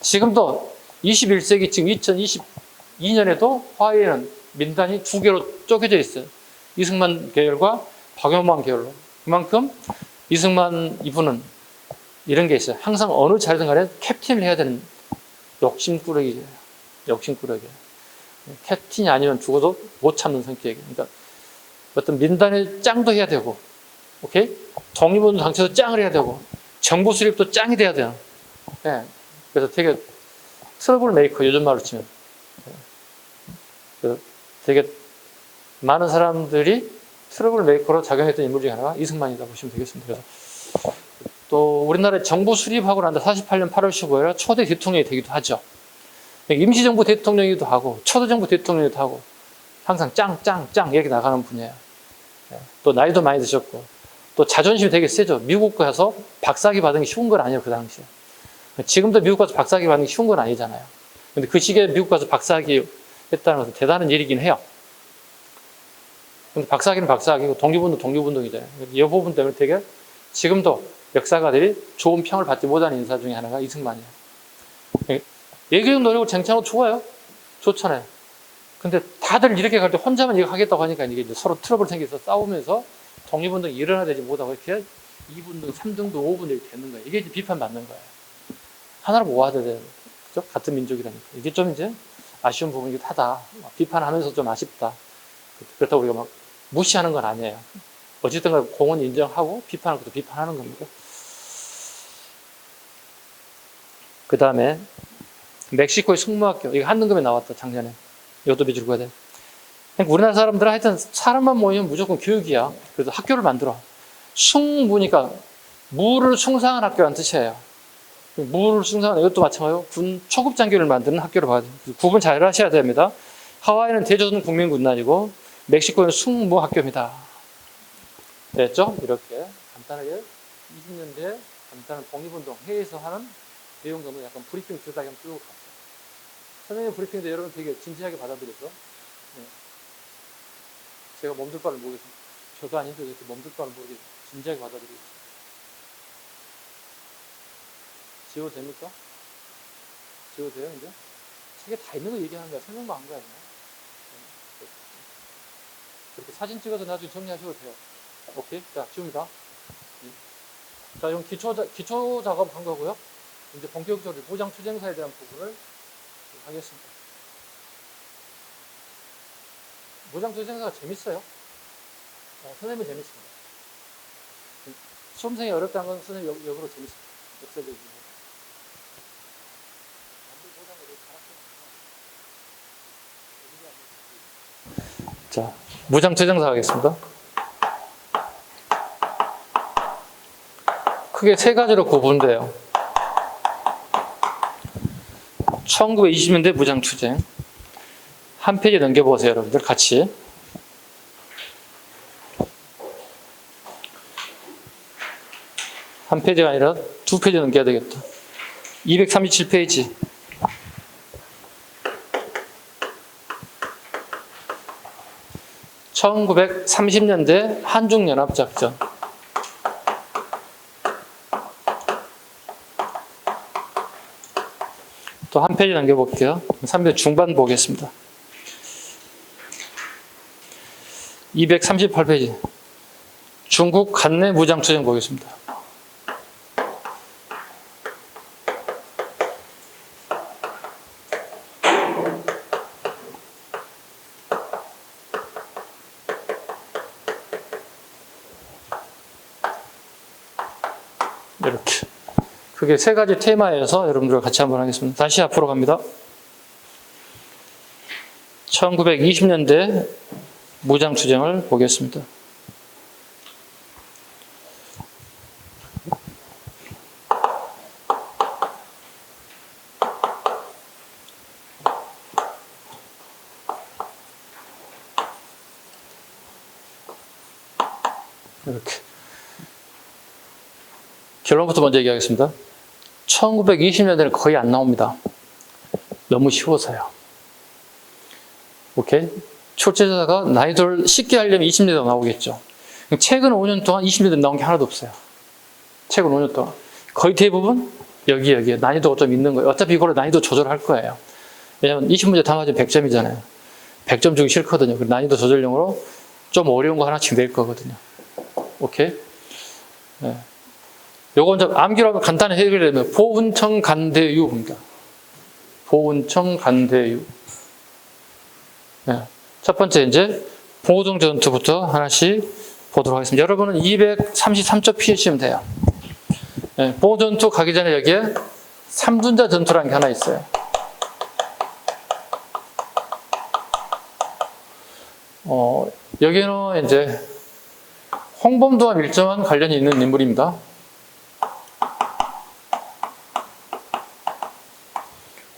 지금도 21세기 지금 2022년에도 하와이에는 민단이 두 개로 쪼개져 있어요. 이승만 계열과 박용만 계열로. 그만큼 이승만 이분은 이런 게 있어요. 항상 어느 자리든 간에 캡틴을 해야 되는 욕심꾸러기예요. 욕심꾸러기. 캡틴이 아니면 죽어도 못 참는 성격이에요. 그러니까 어떤 민단의 짱도 해야 되고, 오케이? 독립운동 당체도 짱을 해야 되고, 정보 수립도 짱이 돼야 돼요. 예. 그래서 되게 트러블 메이커, 요즘 말로 치면. 그래서 되게 많은 사람들이 트러블 메이커로 작용했던 인물 중에 하나가 이승만이다 보시면 되겠습니다. 그래서 또 우리나라의 정부 수립하고 난 다음 48년 8월 15일 초대 대통령이 되기도 하죠. 임시정부 대통령이기도 하고 초대정부 대통령이기도 하고 항상 짱 이렇게 나가는 분이에요. 또 나이도 많이 드셨고 또 자존심이 되게 세죠. 미국 가서 박사학위 받은 게 쉬운 건 아니에요. 그 당시에. 지금도 미국 가서 박사학위 받는 게 쉬운 건 아니잖아요. 근데 그 시기에 미국 가서 박사학위 했다는 것은 대단한 일이긴 해요. 근데 박사학위는 박사학위고 독립운동이잖아요. 이 부분 때문에 되게 지금도 역사가들이 좋은 평을 받지 못하는 인사 중에 하나가 이승만이에요. 예교적 노력을 쟁취하는 거 좋아요. 좋잖아요. 근데 다들 이렇게 갈 때 혼자만 이거 하겠다고 하니까 이게 이제 서로 트러블 생겨서 싸우면서 독립운동이 일어나되지 못하고 이렇게 2분등, 3등등, 5분등이 되는 거예요. 이게 이제 비판받는 거예요. 하나로 모아야 돼요. 그죠? 같은 민족이라니까. 이게 좀 이제 아쉬운 부분이기도 하다. 비판하면서 좀 아쉽다. 그렇다고 우리가 막 무시하는 건 아니에요. 어쨌든 간에 공은 인정하고 비판할 것도 비판하는 겁니다. 그 다음에 멕시코의 숙무학교. 이거 한등급에 나왔다, 작년에. 이것도 밑으로 가야 돼. 그러니까 우리나라 사람들은 하여튼 사람만 모이면 무조건 교육이야. 그래서 학교를 만들어. 숭무니까 무를 숭상한 학교라는 뜻이에요. 무를 숭상한, 이것도 마찬가지로 군 초급장교를 만드는 학교를 봐야 돼요. 구분 잘 하셔야 됩니다. 하와이는 대조선 국민군단이고 멕시코는 숭무학교입니다. 됐죠? 이렇게 간단하게 20년대 간단한 독립운동 회의에서 하는 내용 정도 약간 브리핑 들다기 한번 쭉 갔어요. 선생님 브리핑도 여러분 되게 진지하게 받아들여서 네. 제가 몸둘 바를 모르겠습니다. 저도 아닌데 이렇게 몸둘 바를 모르게 진지하게 받아들이고 있어요. 지워도 됩니까? 지워도 돼요 이제? 책에 다 있는 거 얘기하는 거야. 설명만 한 거야 그냥. 그렇게 사진 찍어서 나중에 정리하셔도 돼요. 오케이? 자, 지웁니다. 자, 이건 기초 작업 한 거고요. 이제 본격적으로 무장투쟁사에 대한 부분을 하겠습니다. 무장투쟁사가 재밌어요. 선생님은 재밌습니다. 수험생이 어렵다는 건 선생님 역으로 재밌습니다. 역사적이고. 자, 무장투쟁사 하겠습니다. 크게 세 가지로 구분돼요. 1920년대 무장투쟁. 한 페이지 넘겨보세요, 여러분들 같이. 한 페이지가 아니라 두 페이지 넘겨야 되겠다. 237페이지. (1930년대) 한중연합작전. 또 한 페이지 넘겨볼게요. 300 중반 보겠습니다. 238페이지. 중국 간내 무장투쟁 보겠습니다. 이렇게. 그게 세 가지 테마여서 여러분들과 같이 한번 하겠습니다. 다시 앞으로 갑니다. 1920년대 무장투쟁을 보겠습니다. 이렇게. 결론부터 먼저 얘기하겠습니다. 1920년대는 거의 안 나옵니다. 너무 쉬워서요. 오케이? 출제자가 난이도를 쉽게 하려면 20년대 나오겠죠. 최근 5년 동안 20년대 나온 게 하나도 없어요. 최근 5년 동안. 거의 대부분 여기에 난이도가 좀 있는 거예요. 어차피 이걸로 난이도 조절할 거예요. 왜냐면 20문제 다 맞으면 100점이잖아요. 100점 주기 싫거든요. 난이도 조절용으로 좀 어려운 거 하나씩 낼 거거든요. 오케이? 네. 요건 좀 암기로 하면 간단히 해결되면 보훈청 간대유입니다. 보훈청 간대유. 네. 첫 번째 이제 봉오동 전투부터 하나씩 보도록 하겠습니다. 여러분은 233쪽 피해주시면 돼요. 네. 봉오동 전투 가기 전에 여기에 삼둔자 전투라는 게 하나 있어요. 여기는 이제 홍범도와 밀접한 관련이 있는 인물입니다.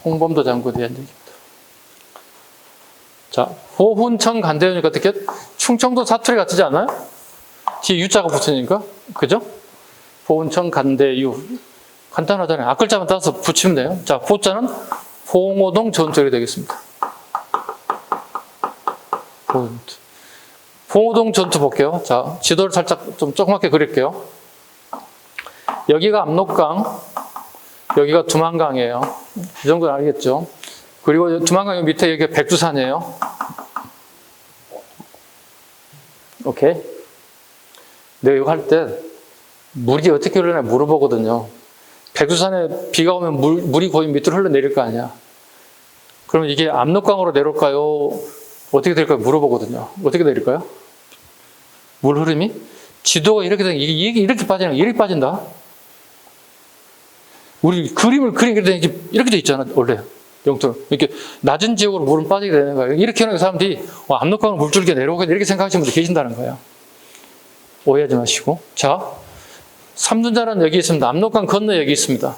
홍범도 장군에 대한 얘기입니다. 자, 보훈청 간대유니까 어떻게 충청도 사투리 같지 않아요? 뒤에 유자가 붙으니까. 그죠? 보훈청 간대유. 간단하잖아요. 앞글자만 따서 붙이면 돼요. 자, 보자는 봉오동 전투가 되겠습니다. 봉오동 전투 볼게요. 자, 지도를 살짝 좀 조그맣게 그릴게요. 여기가 압록강, 여기가 두만강이에요. 이 정도는 알겠죠? 그리고 두만강 밑에 여기가 백두산이에요. 오케이? 내가 이거 할 때 물이 어떻게 흐르나 물어보거든요. 백두산에 비가 오면 물이 거의 밑으로 흘러내릴 거 아니야. 그러면 이게 압록강으로 내려올까요? 어떻게 될까요? 물어보거든요. 어떻게 내릴까요? 물 흐름이? 지도가 이렇게 되면 이게 이렇게 빠지는 거야. 이렇게 빠진다. 우리 그림을 그리게 되면 이렇게 돼 있잖아, 원래. 영토는. 이렇게 낮은 지역으로 물은 빠지게 되는 거예요. 이렇게 하는 사람들이 압록강으로 물줄기가 내려오겠다 이렇게 생각하시는 분들 계신다는 거예요. 오해하지 마시고. 자, 삼둔자는 여기 있습니다. 압록강 건너 여기 있습니다.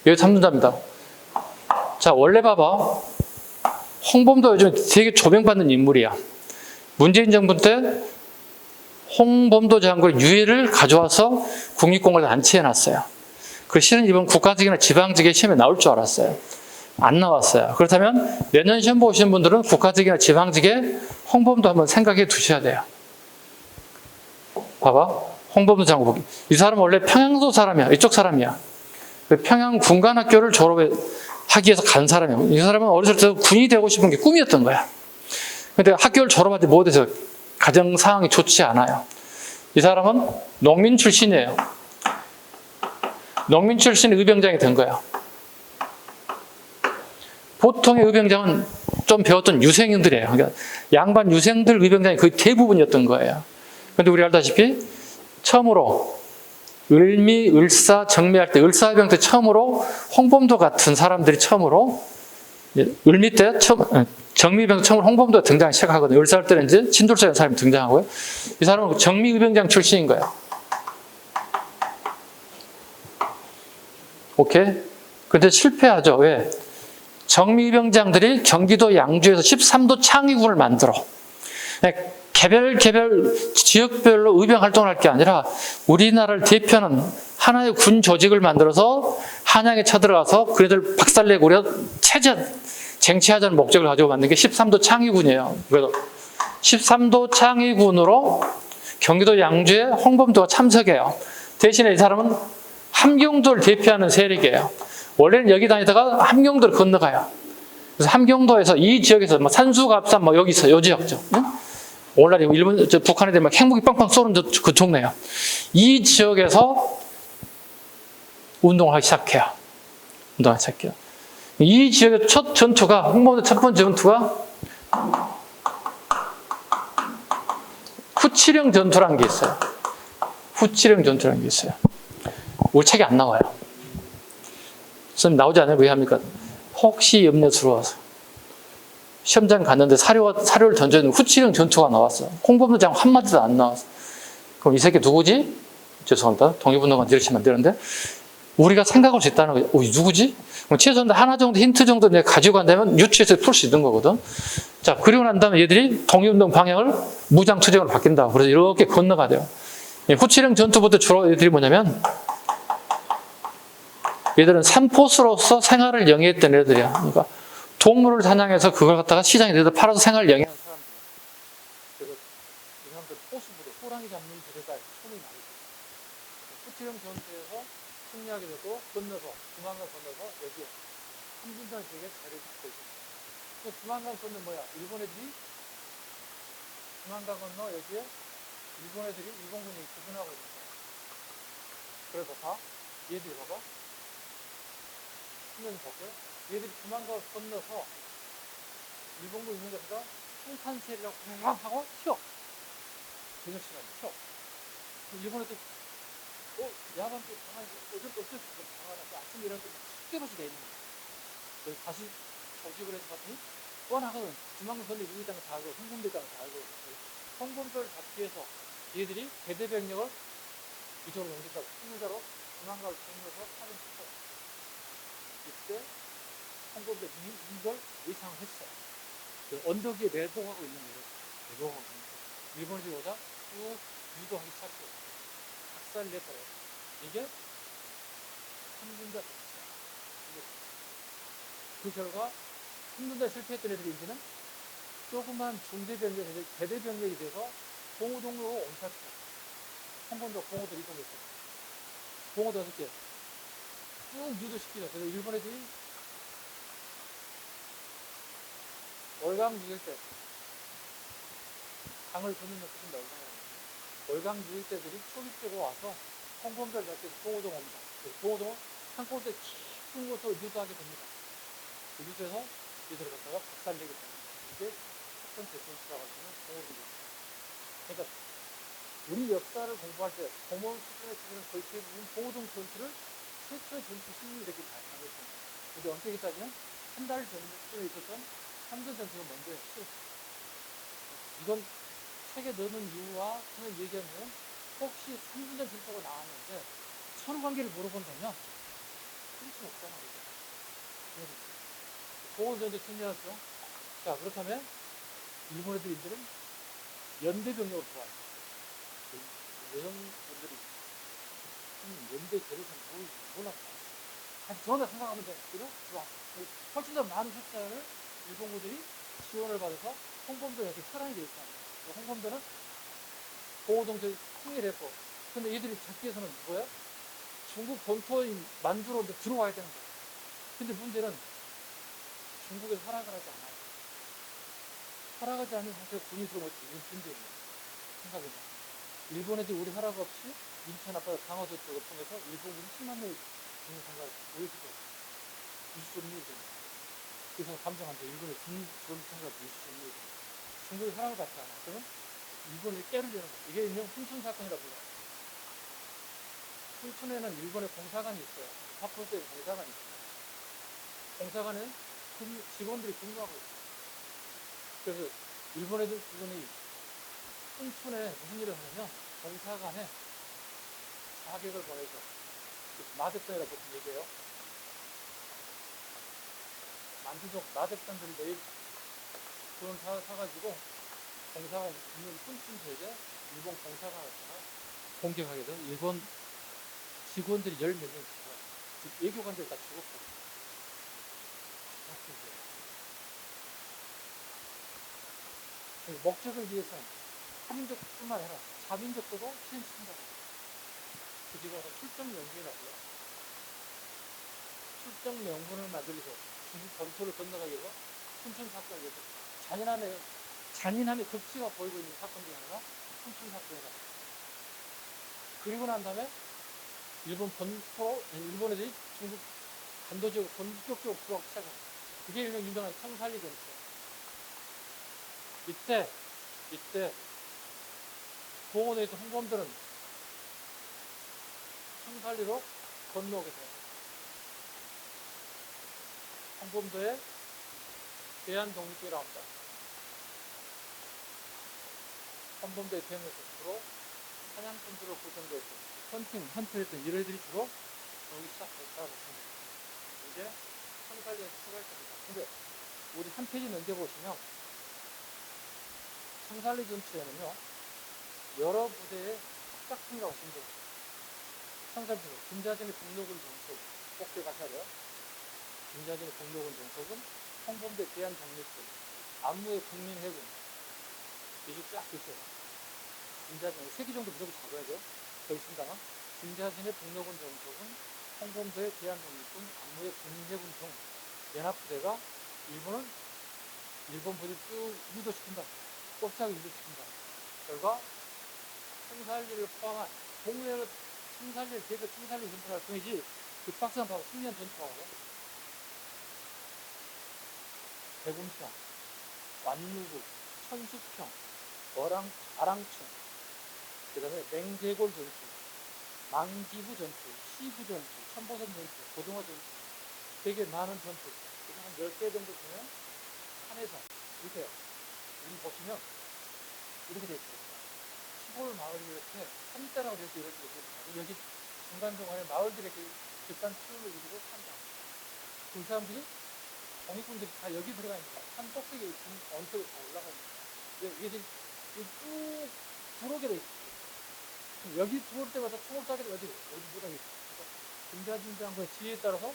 여기 삼둔자입니다. 자, 원래 봐봐. 홍범도 요즘 되게 조명받는 인물이야. 문재인 정부 때 홍범도 장군의 유해를 가져와서 국립공원에 안치해놨어요. 그 실은 이번 국가직이나 지방직의 시험에 나올 줄 알았어요. 안 나왔어요. 그렇다면 내년 시험 보시는 분들은 국가직이나 지방직에 홍범도 한번 생각해 두셔야 돼요. 봐봐. 홍범도 장군. 이 사람은 원래 평양도 사람이야. 이쪽 사람이야. 평양 군관학교를 졸업하기 위해서 간 사람이야. 이 사람은 어렸을 때 군인이 되고 싶은 게 꿈이었던 거야. 근데 학교를 졸업하지 못해서 가정 상황이 좋지 않아요. 이 사람은 농민 출신이에요. 농민 출신 의병장이 된 거야. 보통의 의병장은 좀 배웠던 유생들이에요. 그러니까 양반 유생들 의병장이 거의 대부분이었던 거예요. 그런데 우리 알다시피 처음으로 을미, 을사, 정미할 때 을사병 때 처음으로 홍범도 같은 사람들이 처음으로 을미 때 정미병 처음으로 홍범도가 등장하기 시작하거든요. 을사할 때는 이제 신돌사라는 사람이 등장하고요. 이 사람은 정미의병장 출신인 거예요. 오케이? 근데 실패하죠. 왜? 정미병장들이 경기도 양주에서 13도 창의군을 만들어. 개별 지역별로 의병 활동을 할 게 아니라 우리나라를 대표하는 하나의 군 조직을 만들어서 한양에 쳐들어가서 그애들 박살내고 우리가 쟁취하자는 목적을 가지고 만든 게 13도 창의군이에요. 그래서 13도 창의군으로 경기도 양주에 홍범도가 참석해요. 대신에 이 사람은 함경도를 대표하는 세력이에요. 원래는 여기 다니다가 함경도를 건너가요. 그래서 함경도에서 이 지역에서 뭐 산수갑산 뭐 여기 있어요. 요 지역죠. 응? 오늘날 일본, 북한 애들 막 핵무기 빵빵 쏘는 그 동네요. 이 지역에서 운동을 하기 시작해요. 이 지역의 첫 전투가, 홍범도 첫 번째 전투가 후치령 전투라는 게 있어요. 후치령 전투라는 게 있어요. 우리 책에 안 나와요. 선생님 나오지 않아요? 왜 합니까? 혹시 염려스러워서. 시험장 갔는데 사료를 던져주는 후치령 전투가 나왔어. 홍범도 장군 한마디도 안 나왔어. 그럼 이 새끼 누구지? 죄송합니다. 독립운동가 이렇게 치면 안 되는데. 우리가 생각할 수 있다는 거예요. 누구지? 최소한 하나 정도 힌트 정도 내가 가지고 간다면 유추해서 풀 수 있는 거거든. 자, 그리고 난 다음에 얘들이 독립운동 방향을 무장투쟁으로 바뀐다. 그래서 이렇게 건너가야 돼요. 후치령 전투부터 주로 얘들이 뭐냐면 얘들은 산포수로서 생활을 영위했던 애들이야. 그러니까 동물을 사냥해서 그걸 갖다가 시장에 내다 팔아서 생활을 영위하는 사람들이야. 그래서 이 사람들 포수부대, 호랑이 잡는 부대가 손이 많이 있어. 후치령 전투에서 승리하게 되고 건너서 두만강 건너서 여기에 한분산 지역에 자리를 잡고 있어. 그 두만강 건너 뭐야? 일본 애들이 두만강 건너 여기에 일본 애들이 일본군이 구분하고 있는 거야. 그래서 다 얘들이 봐봐. 신경 볼게요. 얘들이 두만강을 건너서 일본군 있는 데다가 총탄세라고 하고 튀어. 저녁 시간에 튀어. 일본 애들 야간 때 가만히 어쩔 수 없이 가만히 아침에 일어날 때 숙제로서 돼 있는 거야. 그래서 다시 조직을 해서 봤더니 뻔하거든. 두만강 건너 우리 땅을 다 알고 홍범대 땅을 다 알고 홍범대를 잡기 위해서 얘들이 대대병력을 이쪽으로 옮긴다고 승리자로 두만강을 건너서 파는 시켜. 이때 홍범대 이걸 예상을 했어요. 그 언덕 위에 내도하고 있는 거예요. 내도하고 있는 거예요. 일본인들이 오자 쭉 유도하기 시작해요. 박살을 냈더래요. 이게 3분자 됐어요. 그 결과 3분자 실패했던 애들이 이제는 조그만 중대병력이 대대병력이 돼서 봉우동으로 옮겼어요. 홍범도 봉우도 이동했어요. 봉우도 6개 쭉 유도시키죠. 그래서 일본 애들이 월강 6일때 강을 건너는 것입니다. 월강 6일때들이 초기적으로 와서 홍범도를 잡기 위해서 봉우동 옵니다. 봉우동은 산골대 깊은 곳으로 유도하게 됩니다. 유도해서 이들을 갖다가 박살내게 됩니다. 이게 첫 번째 전투라고 하면 봉우동입니다. 그러니까 우리 역사를 공부할 때 공무원 수준에 치는 거의 대부분 봉우동 전투를 최초의 전투 승리 이렇게 잘 당했습니다. 근데 엄격히 따지면 한 달 전에 있었던 삼전 전투가 먼저 했어요. 이건 책에 넣는 이유와 저는 얘기하면 혹시 3분전 전투가 나왔는데 선후관계를 물어본다면 그럴 수 없잖아. 봉우동전투 승리하죠. 자, 그렇다면 일본 애들은 연대병력으로 들어와요. 여성분들이 연대 결의선 몰랐어요. 저는 생각하면 돼. 그죠? 훨씬 더 많은 숫자를 일본군들이 지원을 받아서 홍범도에 혈안이 되어 있어요. 홍범도는 봉우동전에 승리를 했고, 근데 이들이 잡기 위해서는 뭐야? 중국 본토인 만주로 들어와야 되는 거야. 근데 문제는 중국에서 허락을 하지 않아요. 허락하지 않는 상태에서 군이 들어오면 이건 문제예요. 생각해봐. 일본 애들이 우리 허락 없이 인천 앞바다 강화도 쪽을 통해서 일본군이 10만 명이 죽는 생각을 보여주고 있을 수 없는 일이잖아요. 그래서 감정한테 일본의 그런 생각을 보일 수 없는 일이잖아요. 중국이 허락을 받지 않아. 그러면 일본이 깨를 내는 거예요. 이게 일명 훈춘 사건이라고 불러요. 훈춘에는 일본의 공사관이 있어요. 파포스에 공사관이 있어요. 공사관에 직원들이 근무하고 있어요. 그래서 일본 애들이 훈춘에 무슨 일을 하냐면 공사관에 자객을 보내서 마백단이라고 보통 얘기해요. 만주족 마백단들이 매일 돈을 사가지고 공사관 있는 훈춘 지역에 일본 공사관을 공격하게 돼서 일본 직원들이 10몇 명 죽어요. 즉 외교관들이 다 죽었고. 목적을 위해서 한민족뿐만 아니라 자민족도 희생시킨다고. 그리고 출정 명분이라고요. 출정 명분을 만들어서 중국 본토를 건너가기 위해서 훈춘 사건을 위해서 잔인함의 극치가 보이고 있는 사건 중에 하나가 훈춘 사건이다. 그리고 난 다음에 일본 본토, 일본 애들이 중국 간도지역을 본격적으로 들어가기 시작합니다. 그게 일명 유명한 청살리 전투예요. 이때 봉원에 있던 홍범들은 청살리로 건너오게 돼요. 홍범도에 대한독립이라고 합니다. 홍범도의 대응에서 주로 사냥꾼들을 구성되어 있고 헌팅했던 이런 애들이 주로 여기 쫙 잡아봤습니다. 이제 청살리에 추가할 겁니다. 근데 우리 한 페이지 넘겨보시면 청살리 전투에는요 여러 부대의 합작품이라고 보시면 돼요. 청살리 김자진의 북로군 전투 꼭 기억하셔야 돼요. 김자진의 북로군 전투는 홍범대 대한독립군, 안무의 국민해군 이게 쫙 있어요. 김자진 3개 정도 무조건 잡아야 돼요. 더 있습니다. 김자진의 북로군 전투는 홍범대 대한독립군, 안무의 국민해군 등 연합부대가 일본 부대를 쭉 유도시킨다. 꼼짝하게 유도시킨다. 결과 청살리를 포함한 동해를 청살리를 대표 청살리 전투를 할 뿐이지 급박산 바로 승리한 전투하고 대군평, 완루구, 천수평, 아랑천, 그 다음에 맹대골 전투, 망기부 전투, 시부 전투, 천보선 전투, 고등어 전투 되게 많은 전투 한 10개 정도 중에 산에서 이렇게 여기 보시면 이렇게 되어 있습니다. 시골 마을이 이렇게 산자라고 해서 이렇게 되어 있습니다. 여기 중간중간에 마을들이 이렇게 집단 출을 이루고 산다. 그 사람들이 공익군들이 다 여기 들어가 있는 거예요. 산 꼭대기에 언덕에 다 올라가 있는 거예요. 얘들이 쭉 들어오게 돼 있어요. 여기 들어올 때마다 총을 쏴게 되면 어디 들어가게 돼요. 김자진 장군의 지혜에 따라서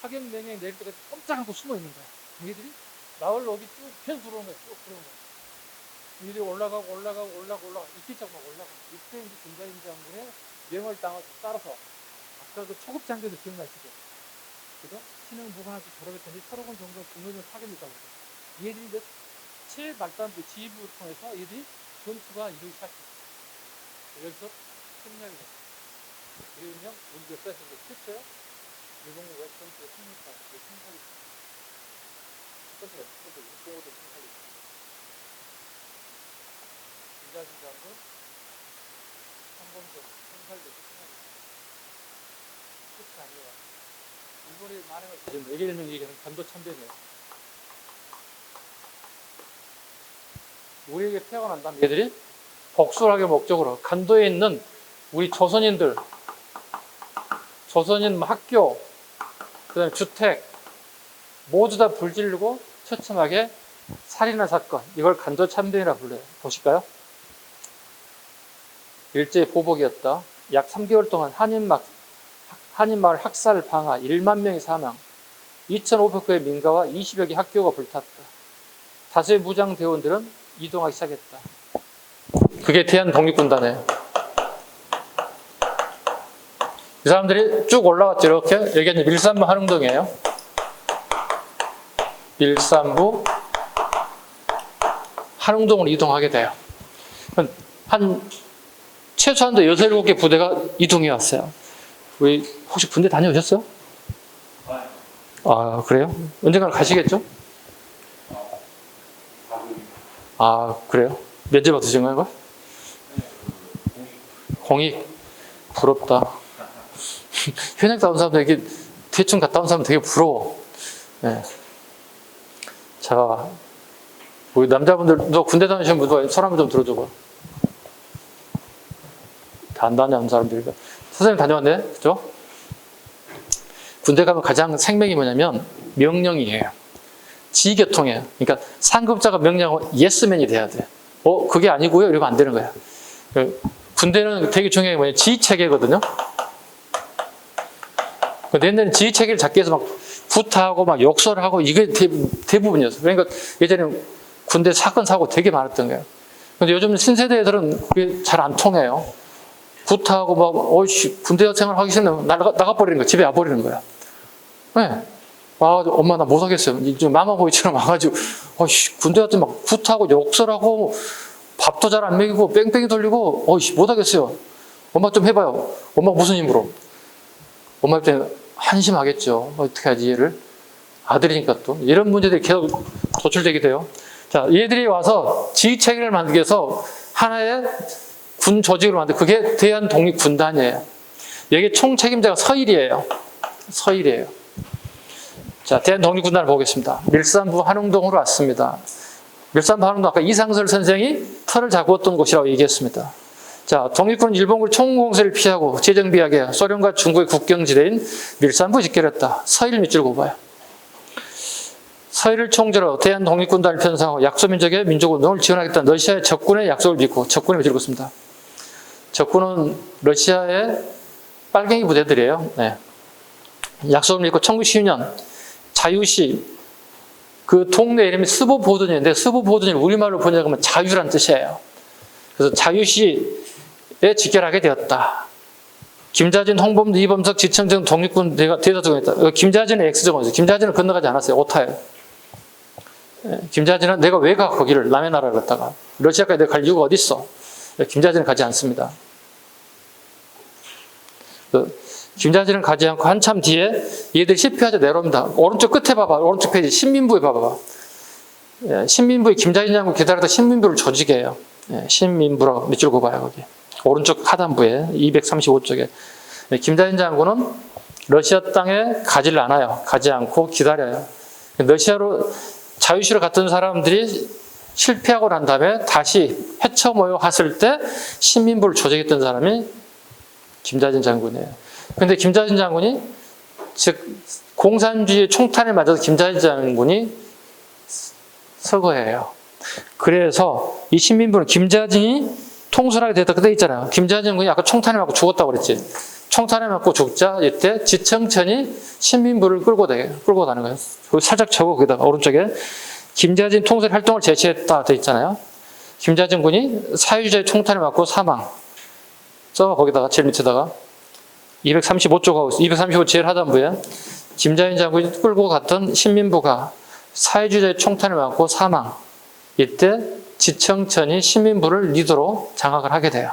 사격 명령이 내릴 때까지 꼼짝 않고 숨어 있는 거예요. 얘들이 마을 여기 쭉 계속 들어오는 거예요. 쭉 들어오는 거예요. 얘들이 올라가고 이끼짝 막 올라가고 이때 이제 김자진 장군의 명을 따라서 아까 그 초급 장교들 기억나시죠? 그죠? 신흥 무관학교 졸업했더니 서로군 정도 국민을 파견했다고 그래요. 얘들이 이제 최말단부 지휘부를 통해서 얘들이 전투가 이루어지기 시작했어요. 여기서 승리하게 됐어요. 그러면 우리 역사에서 최초의 일본군 전투의 승리가 청살리 첫 번째가 일본어도 청살리 김자진 장군 한번더 청살리 승리하게 됐어요. 끝이 아니에요. 일본이 많은 걸 지금 외계인명 얘기하는 간도 참변이에요. 우리에게 태어난 다음 얘들이 복수를 하기 목적으로 간도에 있는 우리 조선인들, 조선인 학교, 그 다음에 주택 모두 다 불지르고 처참하게 살인한 사건, 이걸 간도 참변이라고 불러요. 보실까요? 일제의 보복이었다. 약 3개월 동안 한인마을 학살 방화, 1만 명이 사망, 2,500개의 민가와 20여 개 학교가 불탔다. 다수의 무장 대원들은 이동하기 시작했다. 그게 대한독립군단이에요. 이 사람들이 쭉 올라왔죠. 이렇게. 여기가 밀산부 한웅동이에요. 밀산부 한웅동으로 이동하게 돼요. 최소한도 6, 7개 부대가 이동해 왔어요. 우리 혹시 군대 다녀오셨어요? 아, 그래요? 언젠가 가시겠죠? 아, 그래요? 면접 받으신 거예요? 공익? 부럽다. 현역 다운 사람들, 이렇게 대충 갔다 온 사람 되게 부러워. 네. 자, 우리 남자분들, 너 군대 다니신 분들 손 한번 좀 들어줘봐. 다 안 다녀온 사람들이다. 선생님 다녀왔네? 그죠? 군대 가면 가장 생명이 뭐냐면 명령이에요. 지휘교통이에요. 그러니까 상급자가 명령하고 예스맨이 돼야 돼. 그게 아니고요. 이러면 안 되는 거야. 군대는 되게 중요한 게 뭐냐면 지휘체계거든요. 옛날에는 지휘체계를 잡기 위해서 막 구타하고 막 욕설을 하고 이게 대부분이었어요. 그러니까 예전에 군대 사건, 사고 되게 많았던 거예요. 근데 요즘 신세대 애들은 그게 잘 안 통해요. 구타하고 막, 군대 생활 하기 싫으면 나가버리는 거야. 집에 와버리는 거야. 네. 와가지고, 엄마 나 못하겠어요. 이제 마마보이처럼 와가지고, 군대 갔더니 막 구타하고 욕설하고, 밥도 잘 안 먹이고, 뺑뺑이 돌리고, 못하겠어요. 엄마 좀 해봐요. 엄마 무슨 힘으로? 엄마 때는 한심하겠죠. 어떻게 하지, 얘를? 아들이니까 또. 이런 문제들이 계속 도출되게 돼요. 자, 얘들이 와서 지휘체계를 만들기 위해서 하나의 군 조직으로 만든 그게 대한독립군단이에요. 여기 총책임자가 서일이에요. 서일이에요. 자, 대한독립군단을 보겠습니다. 밀산부 한웅동으로 왔습니다. 밀산부 한웅동 아까 이상설 선생이 터를 잡았던 곳이라고 얘기했습니다. 자, 독립군은 일본군 총공세를 피하고 재정비하게 소련과 중국의 국경지대인 밀산부 집결했다. 서일 밑줄 꼽아요. 서일을 총재로 대한독립군단을 편성하고 약소민족의 민족운동을 지원하겠다는 러시아의 적군의 약속을 믿고 적군의 밑줄 긋습니다. 적군은 러시아의 빨갱이 부대들이에요. 네. 약속을 믿고 1912년 자유시 그 동네 이름이 스보보든인데 스보보든이 우리말로 번역하면 자유란 뜻이에요. 그래서 자유시에 직결하게 되었다. 김자진, 홍범도, 이범석, 지청정 독립군 대사적으로 했다. 김자진은 X정원이죠. 김자진은 건너가지 않았어요. 오타예요. 김자진은 내가 왜 가 거기를 남의 나라를 갔다가 러시아까지 내가 갈 이유가 어디 있어? 김자진은 가지 않습니다. 김자진은 가지 않고 한참 뒤에 얘들이 실패하자 내려옵니다. 오른쪽 끝에 봐봐. 오른쪽 페이지 신민부에 봐봐. 신민부에 김자진 장군 기다리다 신민부를 조직해요. 신민부라고 밑줄 꼽아요. 거기 오른쪽 하단부에 235쪽에 김자진 장군은 러시아 땅에 가지를 않아요. 가지 않고 기다려요. 러시아로 자유시로 갔던 사람들이 실패하고 난 다음에 다시 헤쳐 모여 갔을 때 신민부를 조직했던 사람이 김자진 장군이에요. 그런데 김자진 장군이 즉 공산주의 총탄을 맞아서 김자진 장군이 서거해요. 그래서 이 신민부는 김자진이 통솔하게 됐다 그때 있잖아요. 김자진 군이 아까 총탄을 맞고 죽었다고 그랬지. 총탄을 맞고 죽자 이때 지청천이 신민부를 끌고 가는 거예요. 살짝 적어 거기다가 오른쪽에 김자진 통솔 활동을 제시했다 돼 있잖아요. 김자진 군이 사유주의 총탄을 맞고 사망. 거기다가 제일 밑에다가 235쪽 235 제일 하단부에 김자진 장군이 끌고 갔던 신민부가 사회주의 총탄을 맞고 사망. 이때 지청천이 신민부를 리더로 장악을 하게 돼요.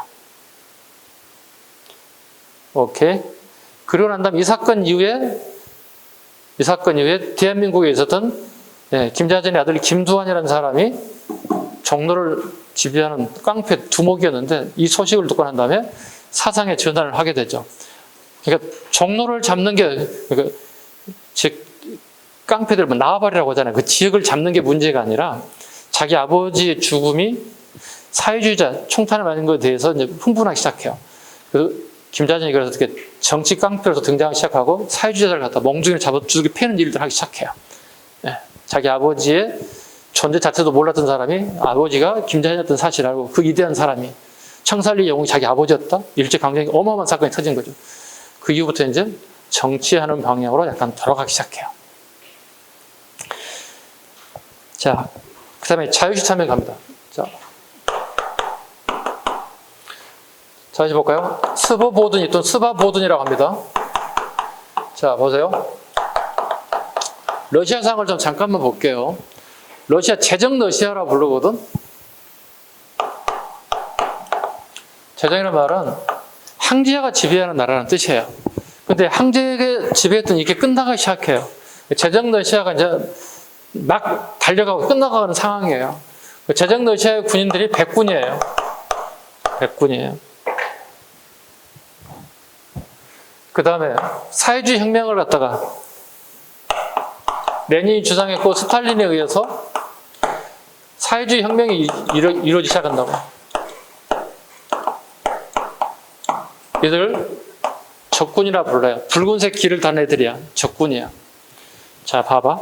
오케이. 그리고 난 다음 이 사건 이후에 대한민국에 있었던 김자진의 아들 김두한이라는 사람이 종로를 지배하는 깡패 두목이었는데 이 소식을 듣고 난 다음에 사상에 전환을 하게 되죠. 그러니까 종로를 잡는 게 즉 깡패들 나와버리라고 하잖아요. 그 지역을 잡는 게 문제가 아니라 자기 아버지의 죽음이 사회주의자 총탄을 맞은 것에 대해서 이제 흥분하기 시작해요. 그래서 김자진이 그래서 어떻게 정치 깡패로서 등장하기 시작하고 사회주의자를 갖다 몽둥이를 잡아 두들겨 패는 일들을 하기 시작해요. 자기 아버지의 존재 자체도 몰랐던 사람이 아버지가 김자진이었던 사실을 알고 그 위대한 사람이 청살리 영웅이 자기 아버지였다? 일제강점기 어마어마한 사건이 터진 거죠. 그 이후부터 이제 정치하는 방향으로 약간 돌아가기 시작해요. 자, 그 다음에 자유시 참여 갑니다. 자, 이제 볼까요? 스보보든이 또는 스바보든이라고 합니다. 자, 보세요. 러시아상을 좀 잠깐만 볼게요. 러시아 제정 러시아라고 부르거든. 제정이라는 말은 황제가 지배하는 나라라는 뜻이에요. 근데 황제가 지배했던 이게 끝나가기 시작해요. 제정 러시아가 이제 막 달려가고 끝나가는 상황이에요. 제정 러시아의 군인들이 100군이에요. 100군이에요. 그 다음에 사회주의 혁명을 갖다가 레닌이 주장했고 스탈린에 의해서 사회주의 혁명이 이루어지기 시작한다고. 얘들 적군이라 불러요. 붉은색 길을 단 애들이야. 적군이야. 자, 봐봐.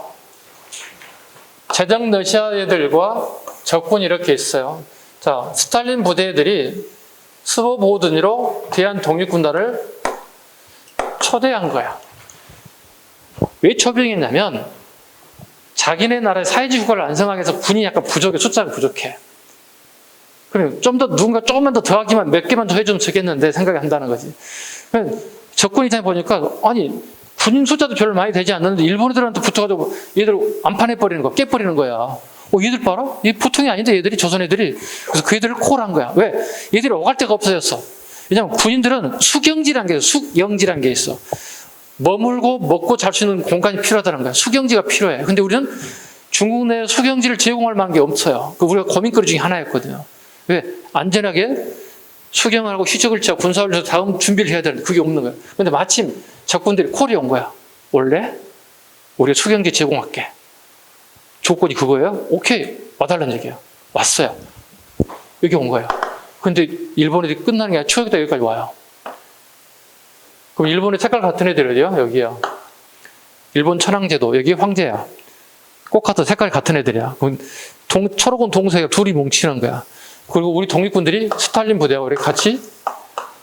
제정 러시아 애들과 적군이 이렇게 있어요. 자, 스탈린 부대들이 스보보든으로 대한 독립군단을 초대한 거야. 왜 초빙했냐면 자기네 나라의 사회주의 국가를 안성하기 위해서 군이 약간 부족해. 숫자가 부족해. 그럼 좀 더 누군가 조금만 더 더하기만 몇 개만 더 해주면 좋겠는데 생각이 한다는 거지. 적군 입장에 보니까 아니 군인 숫자도 별로 많이 되지 않는데 일본 애들한테 붙어가지고 얘들 안판해버리는 거, 깨버리는 거야. 얘들 봐라? 얘 보통이 아닌데 얘들이 조선 애들이. 그래서 그 애들을 콜한 거야. 왜? 얘들이 오갈 데가 없어졌어. 왜냐면 군인들은 수경지라는 게 있어. 숙영지라는 게 있어. 머물고 먹고 잘 수 있는 공간이 필요하다는 거야. 수경지가 필요해. 근데 우리는 중국 내 수경지를 제공할 만한 게 없어요. 우리가 고민거리 중에 하나였거든요. 왜? 안전하게 수경하고 휴적을 취하고 군사를 해서 다음 준비를 해야 되는데 그게 없는 거야. 근데 마침 적군들이 콜이 온 거야. 원래 우리가 수경지 제공할게. 조건이 그거예요? 오케이. 와달라는 얘기야. 왔어요. 여기 온 거예요. 근데 일본이 끝나는 게 아니라 추격대 여기까지 와요. 그럼 일본의 색깔 같은 애들이요. 여기요. 일본 천황제도 여기 황제야. 꼭 같은 색깔이 같은 애들이야. 그럼 초록은 동색이 둘이 뭉치는 거야. 그리고 우리 독립군들이 스탈린 부대하고 이렇게 같이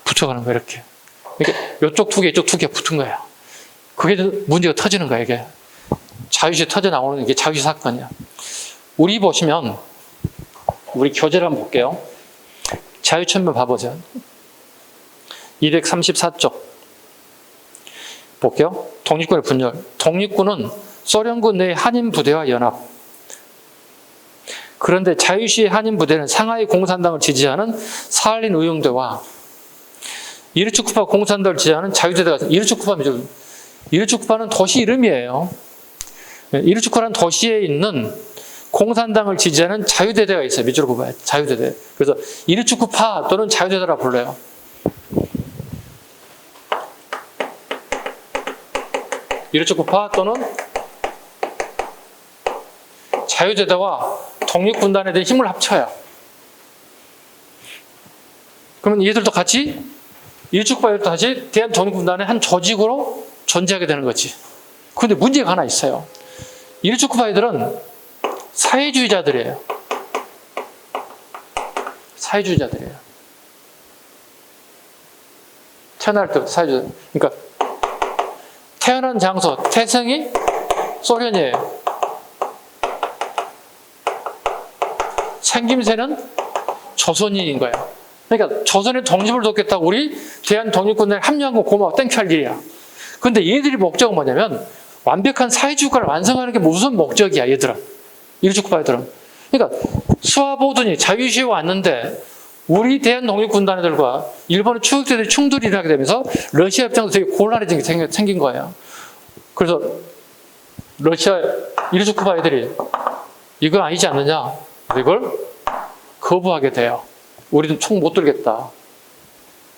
붙여가는 거야. 이렇게. 이쪽 두 개, 이쪽 두 개 붙은 거야. 그게 문제가 터지는 거야. 이게 자유시 터져 나오는 게 자유시 사건이야. 우리 보시면 우리 교재를 한번 볼게요. 자유천문 봐보세요. 234쪽 볼게요. 독립군의 분열. 독립군은 소련군 내 한인 부대와 연합. 그런데 자유시의 한인 부대는 상하이 공산당을 지지하는 사할린 의용대와 이르츠쿠파 공산당을 지지하는 자유대대가 이르츠쿠파는 도시 이름이에요. 이르츠쿠파라는 도시에 있는 공산당을 지지하는 자유대대가 있어요. 밑으로 보면 자유대대. 그래서 이르츠쿠파 또는 자유대대라 불러요. 이르츠쿠파 또는 자유대대와 독립군단에 대한 힘을 합쳐요. 그러면 얘들도 같이 이르츠쿠파들도 다시 대한 독립군단의 한 조직으로 존재하게 되는 거지. 그런데 문제가 하나 있어요. 이르츠쿠파 애들은 사회주의자들이에요. 사회주의자들이에요. 태어날 때부터 사회주의자. 그러니까 태어난 장소, 태생이 소련이에요. 생김새는 조선인인 거예요. 그러니까 조선의 독립을 돕겠다고 우리 대한 독립군단에 합류한 거 고마워. 땡큐할 일이야. 그런데 얘들이 목적은 뭐냐면 완벽한 사회주의국가를 완성하는 게 무슨 목적이야, 얘들은. 이르츠쿠파 애들은. 그러니까 수화보든이 자유시에 왔는데 우리 대한 독립군단들과 일본의 추격대들이 충돌이 일어나게 되면서 러시아 입장도 되게 곤란해진 게 생긴 거예요. 그래서 러시아 이르츠쿠파 애들이 이건 아니지 않느냐, 이걸 거부하게 돼요. 우리는 총 못 들겠다.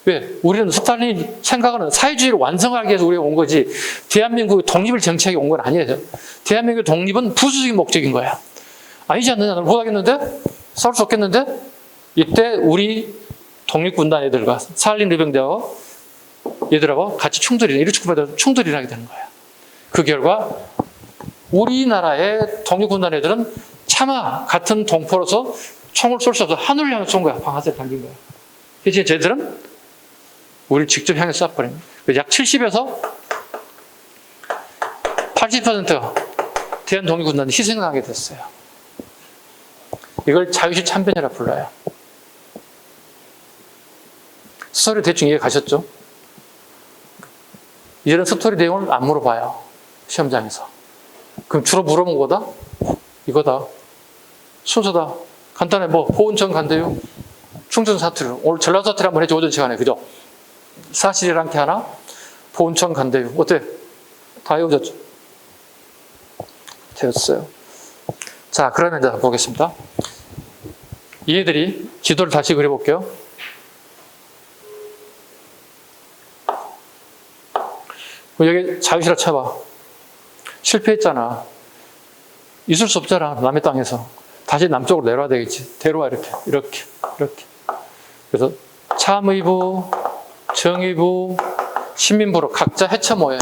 왜? 우리는 스탈린이 생각하는 사회주의를 완성하기 위해서 우리가 온 거지 대한민국의 독립을 정치하기 온 건 아니에요. 대한민국의 독립은 부수적인 목적인 거야. 아니지 않느냐, 못 하겠는데? 싸울 수 없겠는데? 이때 우리 독립군단 애들과 스탈린 의병대와 얘들하고 같이 이르츠쿠파들 충돌이 나게 되는 거야. 그 결과 우리나라의 독립군단 애들은 차마 같은 동포로서 총을 쏠 수 없어 하늘을 향해 쏜 거야. 방아쇠를 당긴 거야. 그래서 쟤들은 우리를 직접 향해 쏴버린 거야. 약 70에서 80%가 대한 독립군단이 희생당하게 됐어요. 이걸 자유시 참변이라 불러요. 스토리 대충 이해 가셨죠? 이런 스토리 내용을 안 물어봐요. 시험장에서. 그럼 주로 물어본 거다? 이거다. 순서다. 간단해. 보은천 간대요. 충청 사투리. 오늘 전라도 사투리 한번 해줘. 오전 시간에. 그죠? 사실이란 게 하나. 보은천 간대요. 어때? 다 외워졌죠? 되었어요. 자, 그러면 이제 보겠습니다. 얘들이 지도를 다시 그려볼게요. 여기 자유시라 쳐봐. 실패했잖아. 있을 수 없잖아. 남의 땅에서. 다시 남쪽으로 내려와야 되겠지. 데려와 이렇게. 그래서 참의부, 정의부, 신민부로 각자 헤쳐 모여요.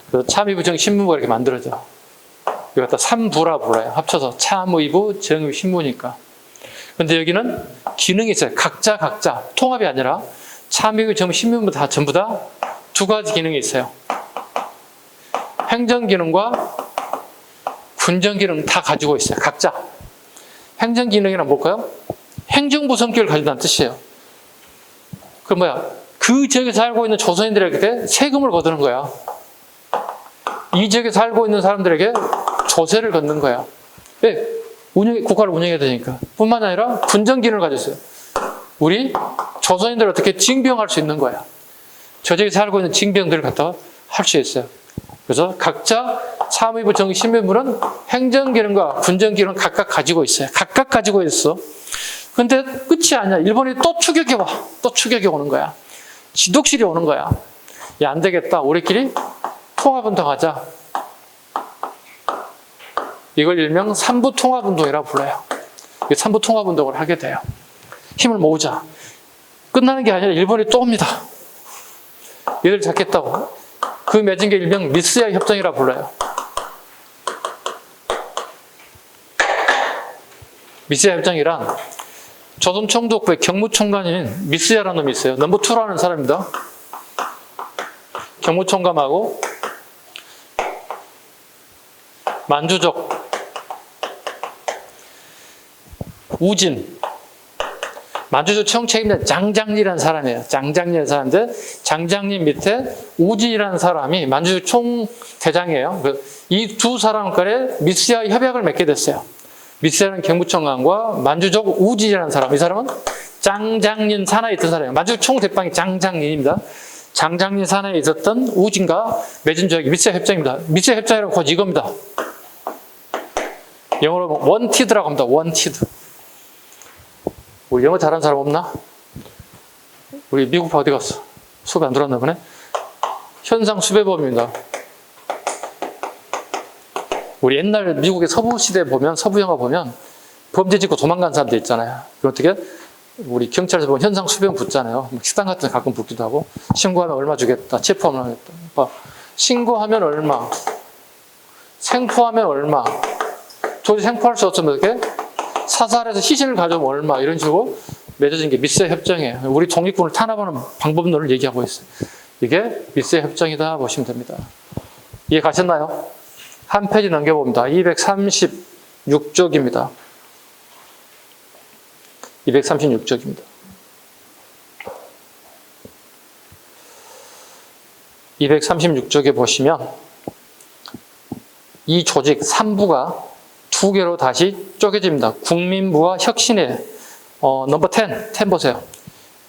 그래서 참의부, 정의, 신민부가 이렇게 만들어져. 이거 갖다 3부라 불러요. 합쳐서 참의부, 정의부, 신부니까. 근데 여기는 기능이 있어요. 각자 통합이 아니라 참의부, 정의, 신민부 다 전부 다 두 가지 기능이 있어요. 행정기능과 군정기능 다 가지고 있어요. 각자. 행정기능이란 뭘까요? 행정부 성격을 가진다는 뜻이에요. 그 그 지역에 살고 있는 조선인들에게 세금을 거두는 거야. 이 지역에 살고 있는 사람들에게 조세를 걷는 거야. 왜? 국가를 운영해야 되니까. 뿐만 아니라 군정기능을 가졌어요. 우리 조선인들을 어떻게 징병할 수 있는 거야. 저 지역에 살고 있는 징병들을 갖다가 할 수 있어요. 그래서 각자 사무부, 정의, 신민부는 행정기능과 군정기능을 각각 가지고 있어요. 각각 가지고 있어. 근데 끝이 아니야. 일본이 또 추격해 와. 또 추격해 오는 거야. 지독실이 오는 거야. 야, 안 되겠다. 우리끼리 통합운동하자. 이걸 일명 삼부 통합운동이라고 불러요. 삼부 통합운동을 하게 돼요. 힘을 모으자. 끝나는 게 아니라 일본이 또 옵니다. 얘들 잡겠다고. 그 맺은 게 일명 미스야 협정이라 불러요. 미스야 협정이란 조선 총독부의 경무총관인 미스야라는 놈이 있어요. 넘버 2라는 사람입니다. 경무총감하고 만주족 우진, 만주족 총책임자 장장리라는 사람이에요. 장장리라는 사람인데 장장리 밑에 우진이라는 사람이 만주족 총대장이에요. 이 두 사람 간에 미스야 협약을 맺게 됐어요. 미스야는 경무총관과 만주족 우진이라는 사람, 이 사람은 장장린 산하에 있던 사람이에요. 만주족 총대빵이 장장린입니다. 장장린 산하에 있었던 우진과 맺은 조약이 미스야 협정입니다. 미스야 협정이라고 곧 이겁니다. 영어로 원티드라고 합니다. 원티드. 우리 영어 잘하는 사람 없나? 우리 미국 어디 갔어? 수업 안 들었나 보네? 현상 수배법입니다. 우리 옛날 미국의 서부 시대 보면, 서부 영화 보면 범죄 짓고 도망간 사람들 있잖아요. 어떻게? 우리 경찰에서 보면 현상 수배법 붙잖아요. 식당 같은 데 가끔 붙기도 하고, 신고하면 얼마 주겠다, 체포하면 하겠다. 신고하면 얼마, 생포하면 얼마, 도저히 생포할 수 없으면 어떻게? 사살해서 시신을 가져오면 얼마, 이런 식으로 맺어진 게 미스야 협정이에요. 우리 독립군을 탄압하는 방법론을 얘기하고 있어요. 이게 미스야 협정이다 보시면 됩니다. 이해 가셨나요? 한 페이지 넘겨봅니다. 236쪽입니다. 236쪽입니다. 236쪽에 보시면 이 조직 3부가 두 개로 다시 쪼개집니다. 국민부와 혁신회, 넘버 10 보세요.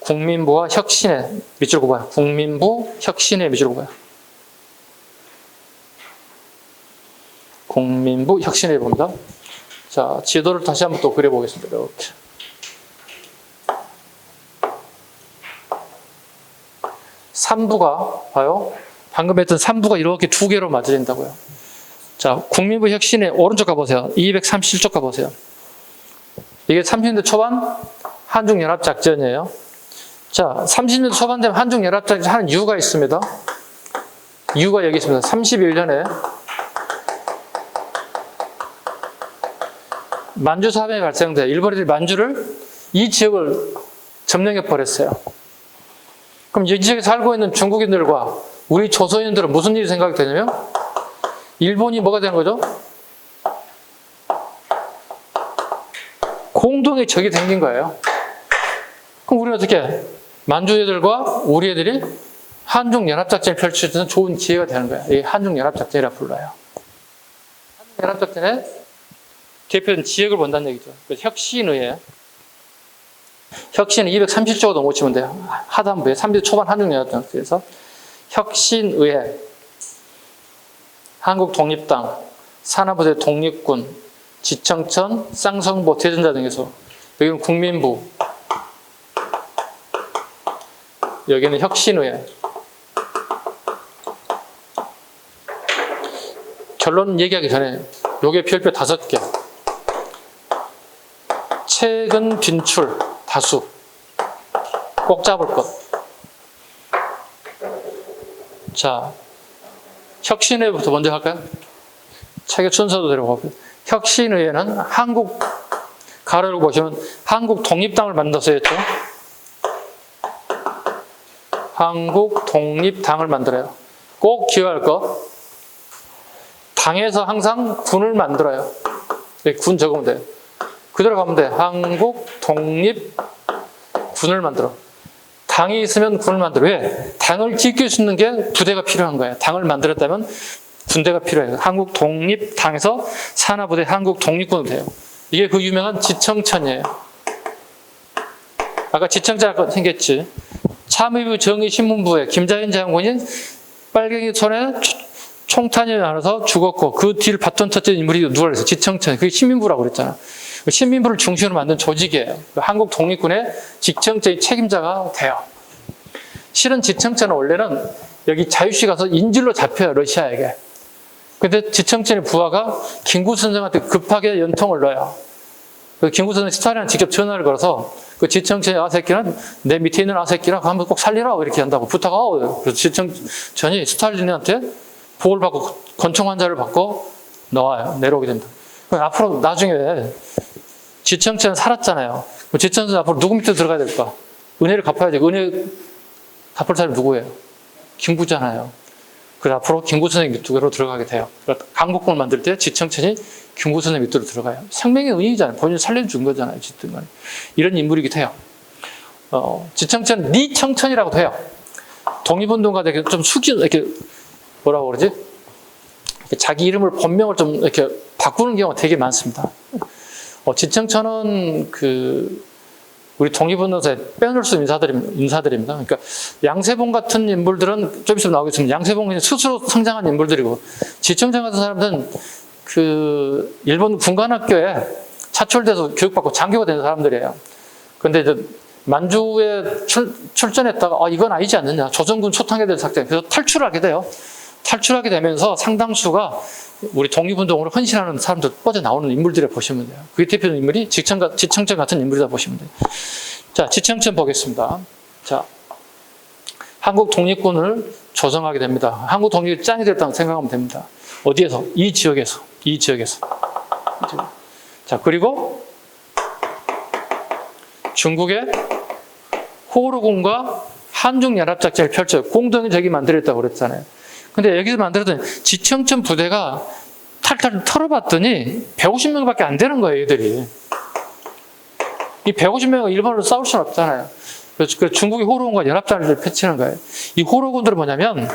국민부와 혁신회 밑줄 긋어요. 국민부, 혁신회 밑줄 긋어요. 국민부, 혁신회 봅니다. 자, 지도를 다시 한번 또 그려보겠습니다. 이렇게. 삼부가 봐요. 방금 했던 3부가 이렇게 두 개로 맞아진다고요. 자, 국민부 혁신의 오른쪽 가보세요. 237쪽 가보세요. 이게 30년대 초반 한중연합작전이에요. 자, 30년대 초반 되면 한중연합작전 하는 이유가 있습니다. 이유가 여기 있습니다. 31년에 만주 사변이 발생돼 일본인들이 만주를, 이 지역을 점령해 버렸어요. 그럼 이 지역에 살고 있는 중국인들과 우리 조선인들은 무슨 일이 생각이 되냐면 일본이 뭐가 되는 거죠? 공동의 적이 생긴 거예요. 그럼 우리는 어떻게? 만주 애들과 우리 애들이 한중연합작전을 펼칠 수 있는 좋은 기회가 되는 거예요. 이게 한중연합작전이라 불러요. 한중연합작전의 대표적인 지역을 본다는 얘기죠. 그래서 혁신의회. 혁신은 237쪽으로 넘어치면 돼요. 하단부에 30대 초반 한중연합작전에서 혁신의회, 한국독립당, 산하부대 독립군, 지청천, 쌍성보, 대전자 등에서, 여기는 국민부, 여기는 혁신의회. 결론 얘기하기 전에 요게 별표 5개. 최근 빈출 다수. 꼭 잡을 것. 자, 혁신회부터 먼저 할까요? 책의 순서대로 볼게요. 혁신회는 한국, 가로를 보시면 한국 독립당을 만들어서 했죠. 한국 독립당을 만들어요. 꼭 기억할 것. 당에서 항상 군을 만들어요. 군 적으면 돼요. 그대로 가면 돼. 한국 독립군을 만들어. 당이 있으면 군을 만들어. 왜? 당을 지킬 수 있는 게 부대가 필요한 거예요. 당을 만들었다면 군대가 필요해요. 한국 독립당에서 산하부대 한국 독립군이 돼요. 이게 그 유명한 지청천이에요. 아까 지청자가 생겼지. 참의부 정의신문부에 김자인 장군이 빨갱이 손에 총탄이 나서 죽었고 그 뒤를 바톤 터뜨린 인물이 누가 그랬어요? 지청천. 그게 신민부라고 그랬잖아. 신민부를 중심으로 만든 조직이에요. 한국 독립군의 지청천의 책임자가 돼요. 실은 지청천은 원래는 여기 자유시 가서 인질로 잡혀요. 러시아에게. 근데 지청천의 부하가 김구 선생한테 급하게 연통을 넣어요. 그 김구선은 스탈린한테 직접 전화를 걸어서 그 지청천의 아새끼는 내 밑에 있는 아새끼라고 한번 꼭 살리라 이렇게 한다고 부탁하고, 그래서 지청천이 스탈린한테 보고를 받고 권총 환자를 받고 내려오게 됩니다. 그럼 앞으로 나중에 지청천은 살았잖아요. 지청천은 앞으로 누구 밑에 들어가야 될까? 은혜를 갚아야지. 은혜 갚을 사람이 누구예요? 김구잖아요. 그래서 앞으로 김구 선생님 밑으로 들어가게 돼요. 그러니까 강복궁을 만들 때 지청천이 김구 선생님 밑으로 들어가요. 생명의 은인이잖아요. 본인을 살려준 거잖아요. 어쨌든 이런 인물이기도 해요. 지청천 니청천이라고도 해요. 독립운동가들 좀 이렇게 뭐라고 그러지? 이렇게 자기 이름을 본명을 좀 이렇게 바꾸는 경우가 되게 많습니다. 지청천은 우리 독립운동사에 빼놓을 수 없는 인사들입니다. 그러니까 양세봉 같은 인물들은 좀 있으면 나오겠습니다. 양세봉은 스스로 성장한 인물들이고, 지청천 같은 사람들은 일본 군관학교에 차출돼서 교육받고 장교가 된 사람들이에요. 근데 이제 만주에 출전했다가 이건 아니지 않느냐, 조선군 초탕에 대한 작전, 그래서 탈출하게 돼요. 탈출하게 되면서 상당수가 우리 독립운동으로 헌신하는 사람들 빠져나오는 인물들을 보시면 돼요. 그게 대표적인 인물이 지청천 같은 인물이다 보시면 돼요. 자, 지청천 보겠습니다. 자, 한국 독립군을 조성하게 됩니다. 한국 독립이 짱이 됐다고 생각하면 됩니다. 어디에서? 이 지역에서. 자, 그리고 중국의 호루군과 한중연합작전을 펼쳐요. 공동의 적이 만들었다고 그랬잖아요. 근데 여기서 만들었더니 지청천 부대가 탈탈 털어봤더니 150명밖에 안 되는 거예요, 얘들이. 이 150명이 일본으로 싸울 수는 없잖아요. 그래서 중국이 호로군과 연합작전을 펼치는 거예요. 이 호로군들은 뭐냐면,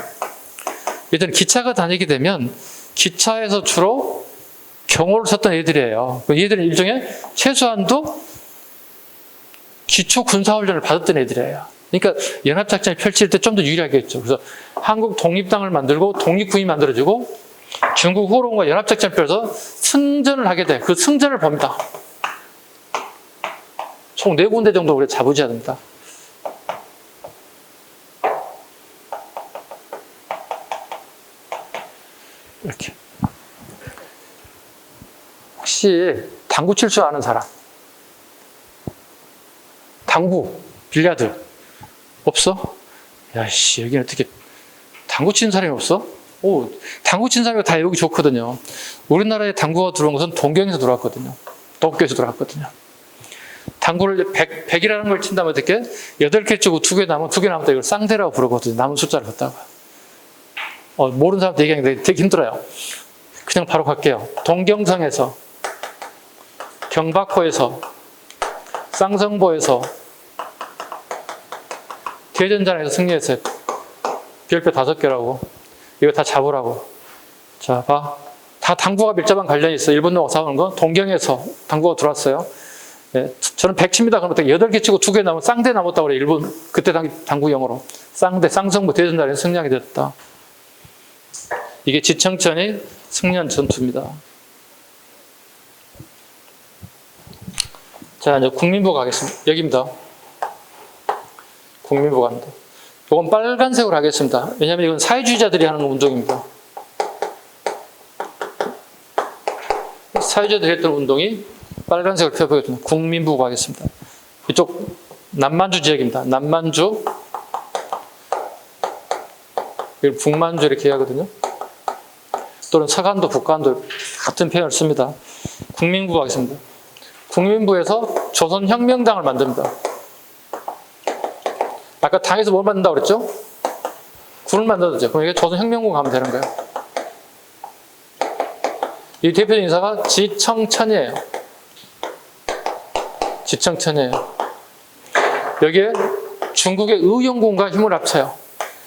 예전에 기차가 다니게 되면 기차에서 주로 경호를 썼던 애들이에요. 얘들은 일종의 최소한도 기초 군사훈련을 받았던 애들이에요. 그러니까 연합작전을 펼칠 때 좀 더 유리하겠죠. 그래서 한국 독립당을 만들고 독립군이 만들어지고 중국 호로군과 연합작전을 펼쳐서 승전을 하게 돼. 그 승전을 봅니다. 총 4군데 정도 우리가 잡으셔야 됩니다. 이렇게. 혹시 당구 칠 줄 아는 사람? 당구, 빌리아드 없어? 야씨, 여기는 어떻게 당구 치는 사람이 없어? 당구 치는 사람이 다 여기 좋거든요. 우리나라에 당구가 들어온 것은 동경에서 들어왔거든요. 도쿄에서 들어왔거든요. 당구를 100이라는 걸 친다면 어떻게? 8개 치고 2개 남으면 2개 남았다. 이걸 쌍대라고 부르거든요. 남은 숫자를 갖다가. 모르는 사람한테 얘기하는 게 되게 힘들어요. 그냥 바로 갈게요. 동경성에서, 경박호에서, 쌍성보에서, 대전장에서 승리했어요. 별표 5개라고. 이거 다 잡으라고. 자, 봐. 다 당구가 밀접한 관련이 있어. 일본하고 싸우는 건 동경에서 당구가 들어왔어요. 예, 저는 100 칩니다. 그러면 8개 치고 2개 남으면 쌍대 남았다고 그래. 일본, 그때 당구 영어로. 쌍대, 쌍성부 대전장에서 승리하게 됐다. 이게 지청천이 승리한 전투입니다. 자, 이제 국민부 가겠습니다. 여기입니다. 국민부 갑니다. 이건 빨간색으로 하겠습니다. 왜냐하면 이건 사회주의자들이 하는 운동입니다. 사회주의자들이 했던 운동이 빨간색으로 펴보겠습니다. 국민부 가겠습니다. 이쪽 남만주 지역입니다. 남만주, 여기 북만주 이렇게 하거든요. 또는 서간도, 북간도 같은 표현을 씁니다. 국민부 가겠습니다. 국민부에서 조선혁명당을 만듭니다. 아까 당에서 뭘 만든다고 그랬죠? 군을 만들었죠. 그럼 이게 조선혁명군 가면 되는 거예요. 이 대표 인사가 지청천이에요. 지청천이에요. 여기에 중국의 의용군과 힘을 합쳐요.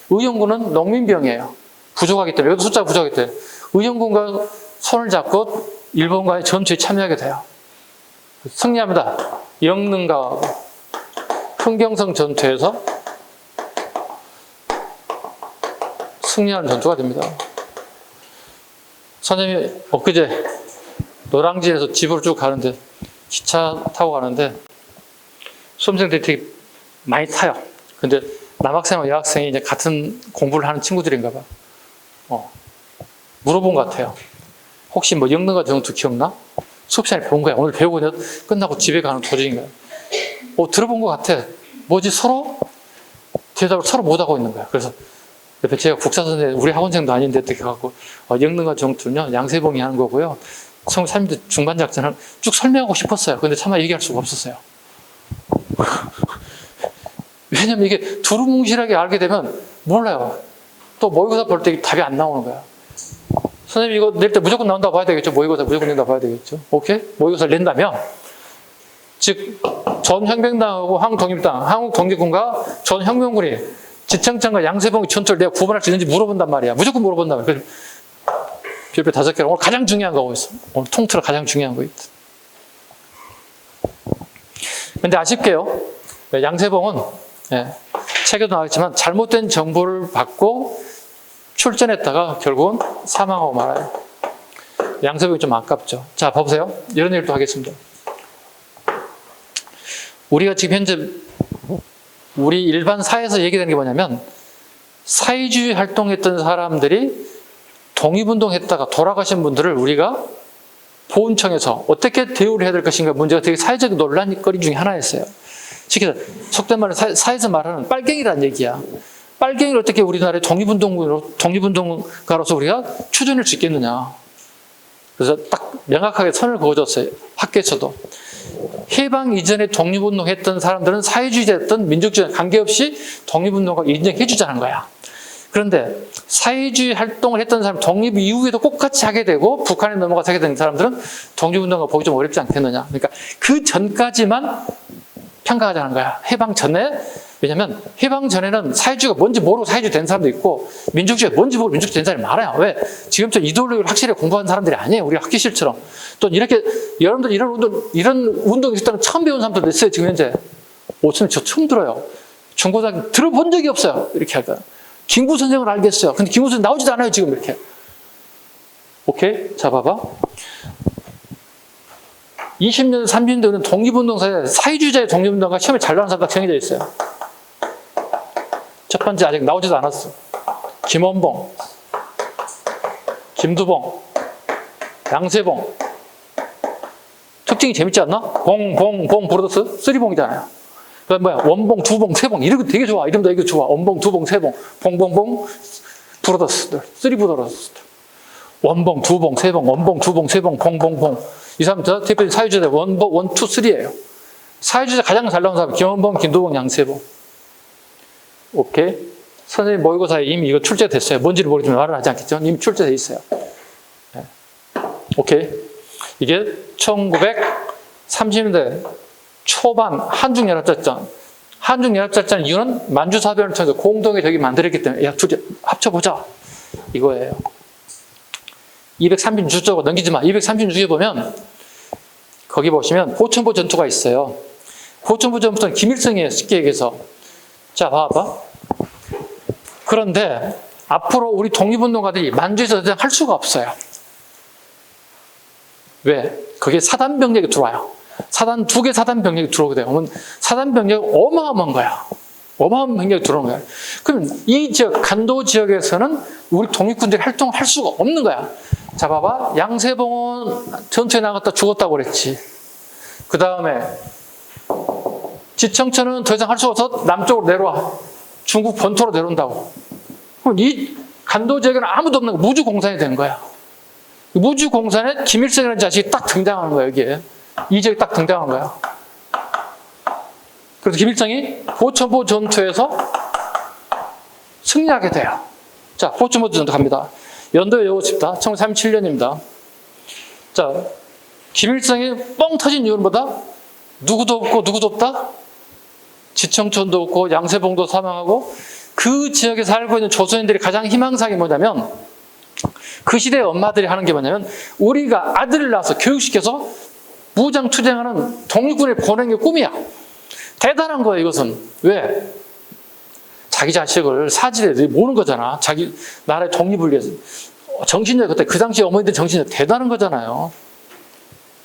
의용군은 농민병이에요. 부족하기 때문에, 여기도 숫자가 부족하기 때문에 의용군과 손을 잡고 일본과의 전투에 참여하게 돼요. 승리합니다. 영릉가하고 흥경성 전투에서 승리하는 전투가 됩니다. 선생님이 엊그제 노량진에서 집으로 쭉 가는데, 기차 타고 가는데 수험생들이 되게 많이 타요. 근데 남학생과 여학생이 이제 같은 공부를 하는 친구들인가 봐. 물어본 것 같아요. 혹시 뭐 영릉가 전투 기억나? 수업 시간에 배운 거야. 오늘 배우고 끝나고 집에 가는 도중인 거야. 들어본 것 같아. 뭐지? 서로 대답을 서로 못하고 있는 거야. 그래서 옆에 제가 국사 선생님, 우리 학원생도 아닌데 어떻게 해갖고 영능과 정투는요 양세봉이 하는 거고요. 30대 중반 작전을 쭉 설명하고 싶었어요. 근데 차마 얘기할 수가 없었어요. 왜냐면 이게 두루뭉실하게 알게 되면 몰라요. 또 모의고사 볼 때 답이 안 나오는 거야. 선생님 이거 낼 때 무조건 나온다고 봐야 되겠죠. 모의고사 무조건 낸다고 봐야 되겠죠. 오케이? 모의고사를 낸다면 즉 전혁명당하고 한국독립당, 한국독립군과 전혁명군이 지청장과 양세봉의 전투를 내가 구분할 수 있는지 물어본단 말이야. 무조건 물어본단 말이야. 그래서 별표 5개로 오늘 가장 중요한 거 하고 있어. 오늘 통틀어 가장 중요한 거 있다. 근데 아쉽게요. 양세봉은 책에도 나왔지만 잘못된 정보를 받고 출전했다가 결국은 사망하고 말아요. 양세봉이 좀 아깝죠. 자, 봐보세요. 이런 얘기를 또 하겠습니다. 우리가 지금 현재 우리 일반 사회에서 얘기되는 게 뭐냐면 사회주의 활동했던 사람들이 독립운동했다가 돌아가신 분들을 우리가 보훈청에서 어떻게 대우를 해야 될 것인가 문제가 되게 사회적 논란거리 중에 하나였어요. 특히 속된 말로 사회에서 말하는 빨갱이라는 얘기야. 빨갱이를 어떻게 우리나라의 독립운동가로서 우리가 추존할 수 있겠느냐. 그래서 딱 명확하게 선을 그어줬어요. 학교에서도. 해방 이전에 독립운동했던 사람들은 사회주의자였던 민족주의 관계없이 독립운동가 인정해주자는 거야. 그런데 사회주의 활동을 했던 사람, 독립 이후에도 똑같이 하게 되고 북한에 넘어가서 하게 된 사람들은 독립운동가 보기 좀 어렵지 않겠느냐. 그러니까 그 전까지만 평가하자는 거야. 해방 전에. 왜냐면 해방 전에는 사회주의가 뭔지 모르고 사회주의 된 사람도 있고 민족주의가 뭔지 모르고 민족주의 된 사람이 많아요. 왜? 지금처럼 이데올로기를 확실히 공부한 사람들이 아니에요. 우리가 학기실처럼. 또 이렇게 여러분들 이런 운동이 있다는 처음 배운 사람들도 있어요. 지금 현재. 오천에 저 처음 들어요. 중고등학교 들어본 적이 없어요. 이렇게 할까요? 김구 선생을 알겠어요. 근데 김구 선생 나오지도 않아요. 지금 이렇게. 오케이? 자, 봐봐. 20년, 30년대는 독립운동사에 사회주의자의 독립운동가 시험에 잘 나오는 사람 딱 정해져 있어요. 첫 번째 아직 나오지도 않았어. 김원봉, 김두봉, 양세봉. 특징이 재밌지 않나? 봉, 브로더스, 쓰리봉이잖아요. 그 뭐야? 원봉, 두봉, 세봉. 이런 거 되게 좋아. 이름도 되게 좋아. 원봉, 두봉, 세봉. 봉, 브로더스들. 쓰리 브로더스. 원봉, 두봉, 세봉. 원봉, 두봉, 세봉. 봉. 이 사람 저 대표적인 사회주의자 원, 투, 쓰리예요. 사회주의자 가장 잘 나온 사람 김원봉, 김두봉, 양세봉. 오케이. 선생님 모의고사에 이미 이거 출제됐어요. 뭔지를 모르지만 말을 하지 않겠죠. 이미 출제돼 있어요. 네. 오케이. 이게 1930년대 초반 한중연합작전. 한중연합작전 이유는 만주사변을 통해서 공동의 적이 만들었기 때문에 야, 둘이 합쳐보자. 이거예요. 236쪽으로 넘기지 마. 236쪽에 보면 거기 보시면 고천부 전투가 있어요. 고천부 전투는 김일성이에요. 쉽게 얘기해서. 자, 봐봐. 그런데 앞으로 우리 독립운동가들이 만주에서 할 수가 없어요. 왜? 그게 사단병력이 들어와요. 두 개 사단병력이 들어오게 돼요. 그러면 사단병력이 어마어마한 거야. 어마어마한 병력이 들어오는 거야. 그럼 이 지역, 간도 지역에서는 우리 독립군들이 활동을 할 수가 없는 거야. 자, 봐봐. 양세봉은 전투에 나갔다 죽었다고 그랬지. 그 다음에 지청천은 더 이상 할 수 없어서 남쪽으로 내려와. 중국 본토로 내려온다고. 그럼 이 간도 지역에는 아무도 없는 거야. 무주공산이 된 거야. 무주공산에 김일성이라는 자식이 딱 등장하는 거야, 여기에. 이 지역이 딱 등장한 거야. 그래서 김일성이 고천부 전투에서 승리하게 돼요. 자, 고천부 전투 갑니다. 연도에 외우고 싶다. 1937년입니다. 자, 김일성이 뻥 터진 이유는 뭐다? 누구도 없다? 지청천도 없고 양세봉도 사망하고 그 지역에 살고 있는 조선인들이 가장 희망사항이 뭐냐면 그 시대의 엄마들이 하는 게 뭐냐면 우리가 아들을 낳아서 교육시켜서 무장 투쟁하는 독립군을 보내는 게 꿈이야. 대단한 거야, 이것은. 왜? 자기 자식을 사지에 모는 거잖아. 자기 나라의 독립을 위해서. 정신력, 그때 그 당시 어머니들 정신력 대단한 거잖아요.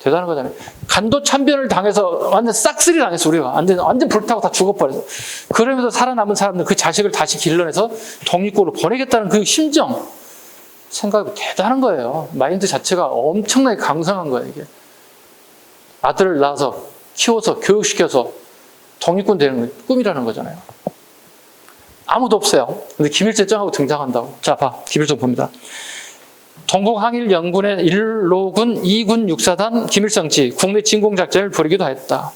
대단한 거잖아요. 간도 참변을 당해서 완전 싹쓸이 당했어, 우리가. 완전 불타고 다 죽어버렸어. 그러면서 살아남은 사람들 그 자식을 다시 길러내서 독립국으로 보내겠다는 그 심정. 생각이 대단한 거예요. 마인드 자체가 엄청나게 강성한 거예요, 이게. 아들을 낳아서 키워서 교육시켜서 독립군 되는 게 꿈이라는 거잖아요. 아무도 없어요. 근데 김일성 짱하고 등장한다고. 자, 봐. 김일성 봅니다. 동북항일연군의 1로군 2군 육사단 김일성지 국내 진공작전을 벌이기도 했다.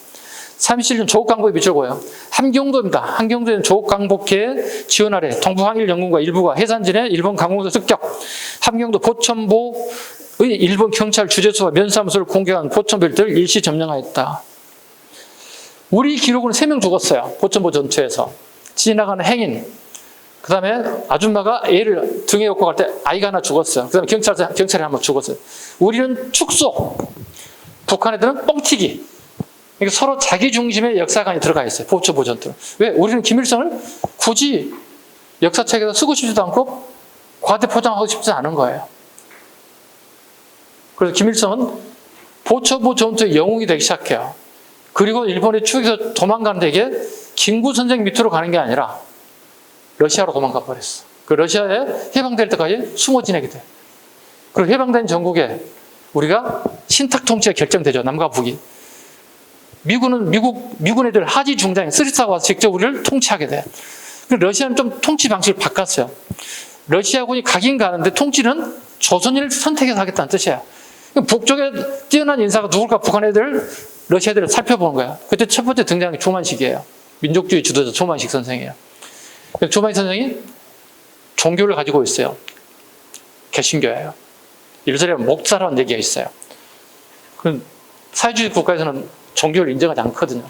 37년 조국강복에 밑줄 그어요. 함경도입니다. 함경도에는 조국강복회의 지원 아래 동북항일연군과 일부가 해산진에 일본 강공도 습격, 함경도 보천보의 일본 경찰 주재소와 면사무소를 공격한 보천보 일대를 일시 점령하였다. 우리 기록으로는 3명 죽었어요. 보천보 전투에서. 지나가는 행인, 그 다음에 아줌마가 애를 등에 업고 갈 때 아이가 하나 죽었어요. 그 다음에 경찰이 한 명 죽었어요. 우리는 축소, 북한 애들은 뻥튀기. 그러니까 서로 자기 중심의 역사관이 들어가 있어요. 보천보 전투. 왜? 우리는 김일성을 굳이 역사책에서 쓰고 싶지도 않고 과대 포장하고 싶지 않은 거예요. 그래서 김일성은 보천보 전투의 영웅이 되기 시작해요. 그리고 일본의 추격에서 도망가는 데게 김구 선생 밑으로 가는 게 아니라 러시아로 도망가 버렸어. 그 러시아에 해방될 때까지 숨어 지내게 돼. 그리고 해방된 전국에 우리가 신탁 통치가 결정되죠. 남과 북이. 미군 애들 하지 중장에 쓰리사가 와서 직접 우리를 통치하게 돼. 러시아는 좀 통치 방식을 바꿨어요. 러시아군이 가긴 가는데 통치는 조선인을 선택해서 하겠다는 뜻이야. 북쪽에 뛰어난 인사가 누굴까 북한 애들, 러시아 애들을 살펴보는 거야. 그때 첫 번째 등장한 게 조만식이에요. 민족주의 주도자 조만식 선생이에요. 조만식 선생이 종교를 가지고 있어요. 개신교예요. 예루살렘 목사라는 얘기가 있어요. 사회주의 국가에서는 종교를 인정하지 않거든요.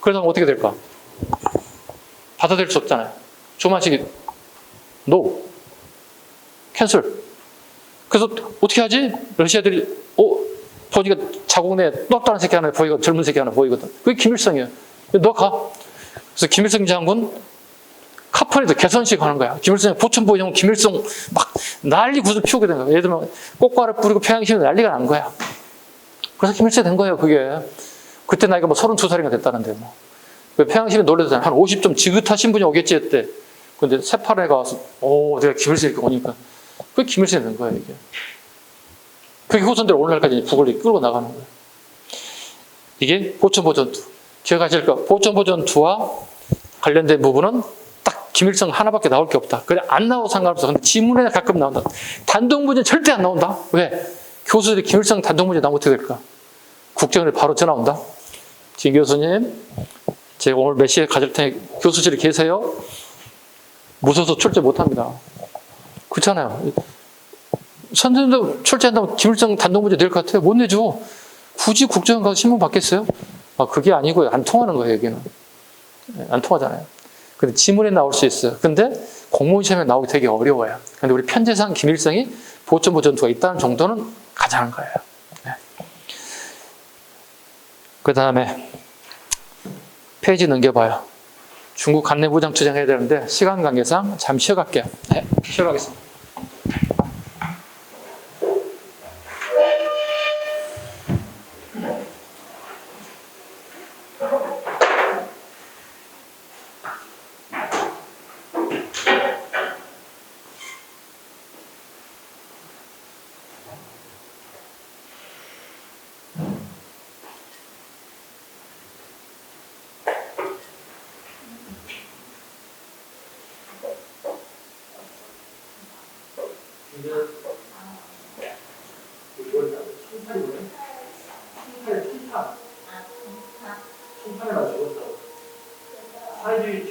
그래서 어떻게 될까? 받아들일 수 없잖아요. 조만식이 NO, 캔슬. 그래서 어떻게 하지? 러시아들이 보니까 자국 내에 또 다른 새끼 하나 보이고 젊은 새끼 하나 보이거든. 그게 김일성이에요. 너 가. 그래서 김일성 장군 카퍼레이드 개선식 하는 거야. 김일성이 보천보 형 김일성 막 난리 구슬 피우게 된 거야. 예를 들면 꽃가루 뿌리고 평양시에 난리가 난 거야. 그래서 김일성이 된 거예요. 그게. 그때 나이가 뭐 32살인가 됐다는데 뭐. 평양시에 놀래잖아요. 한 50좀 지긋하신 분이 오겠지 했대. 근데 새파란 애가 와서 내가 김일성이 이렇게 오니까 그게 김일성이 된 거예요. 이게. 그게 후손들 오늘날까지 북을 끌고 나가는 거예요. 이게 보천보 전투. 기억하실 거. 보천보 전투와 관련된 부분은 딱 김일성 하나밖에 나올 게 없다. 그래 안 나와도 상관없어. 근데 지문에 가끔 나온다. 단독문제 절대 안 나온다. 왜? 교수들이 김일성 단독문제 나오면 어떻게 될까? 국정원에 바로 전화 온다. 진 교수님, 제가 오늘 몇 시에 가질 테니 교수실에 계세요? 무서워서 출제 못합니다. 그렇잖아요. 선생님도 출제한다면 김일성 단독문제 낼 것 같아요. 못 내줘. 굳이 국정원 가서 신문 받겠어요? 그게 아니고요. 안 통하는 거예요, 여기는. 안 통하잖아요. 근데 지문에 나올 수 있어요. 근데 공무원 시험에 나오기 되게 어려워요. 근데 우리 편제상 김일성이 보천보 전투가 있다는 정도는 가장한 거예요. 네. 그 다음에 페이지 넘겨봐요. 중국 간내부장 투쟁해야 되는데 시간 관계상 잠시 쉬어갈게요. 네, 쉬어가겠습니다. 총탄에만 죽었다고. 사회주의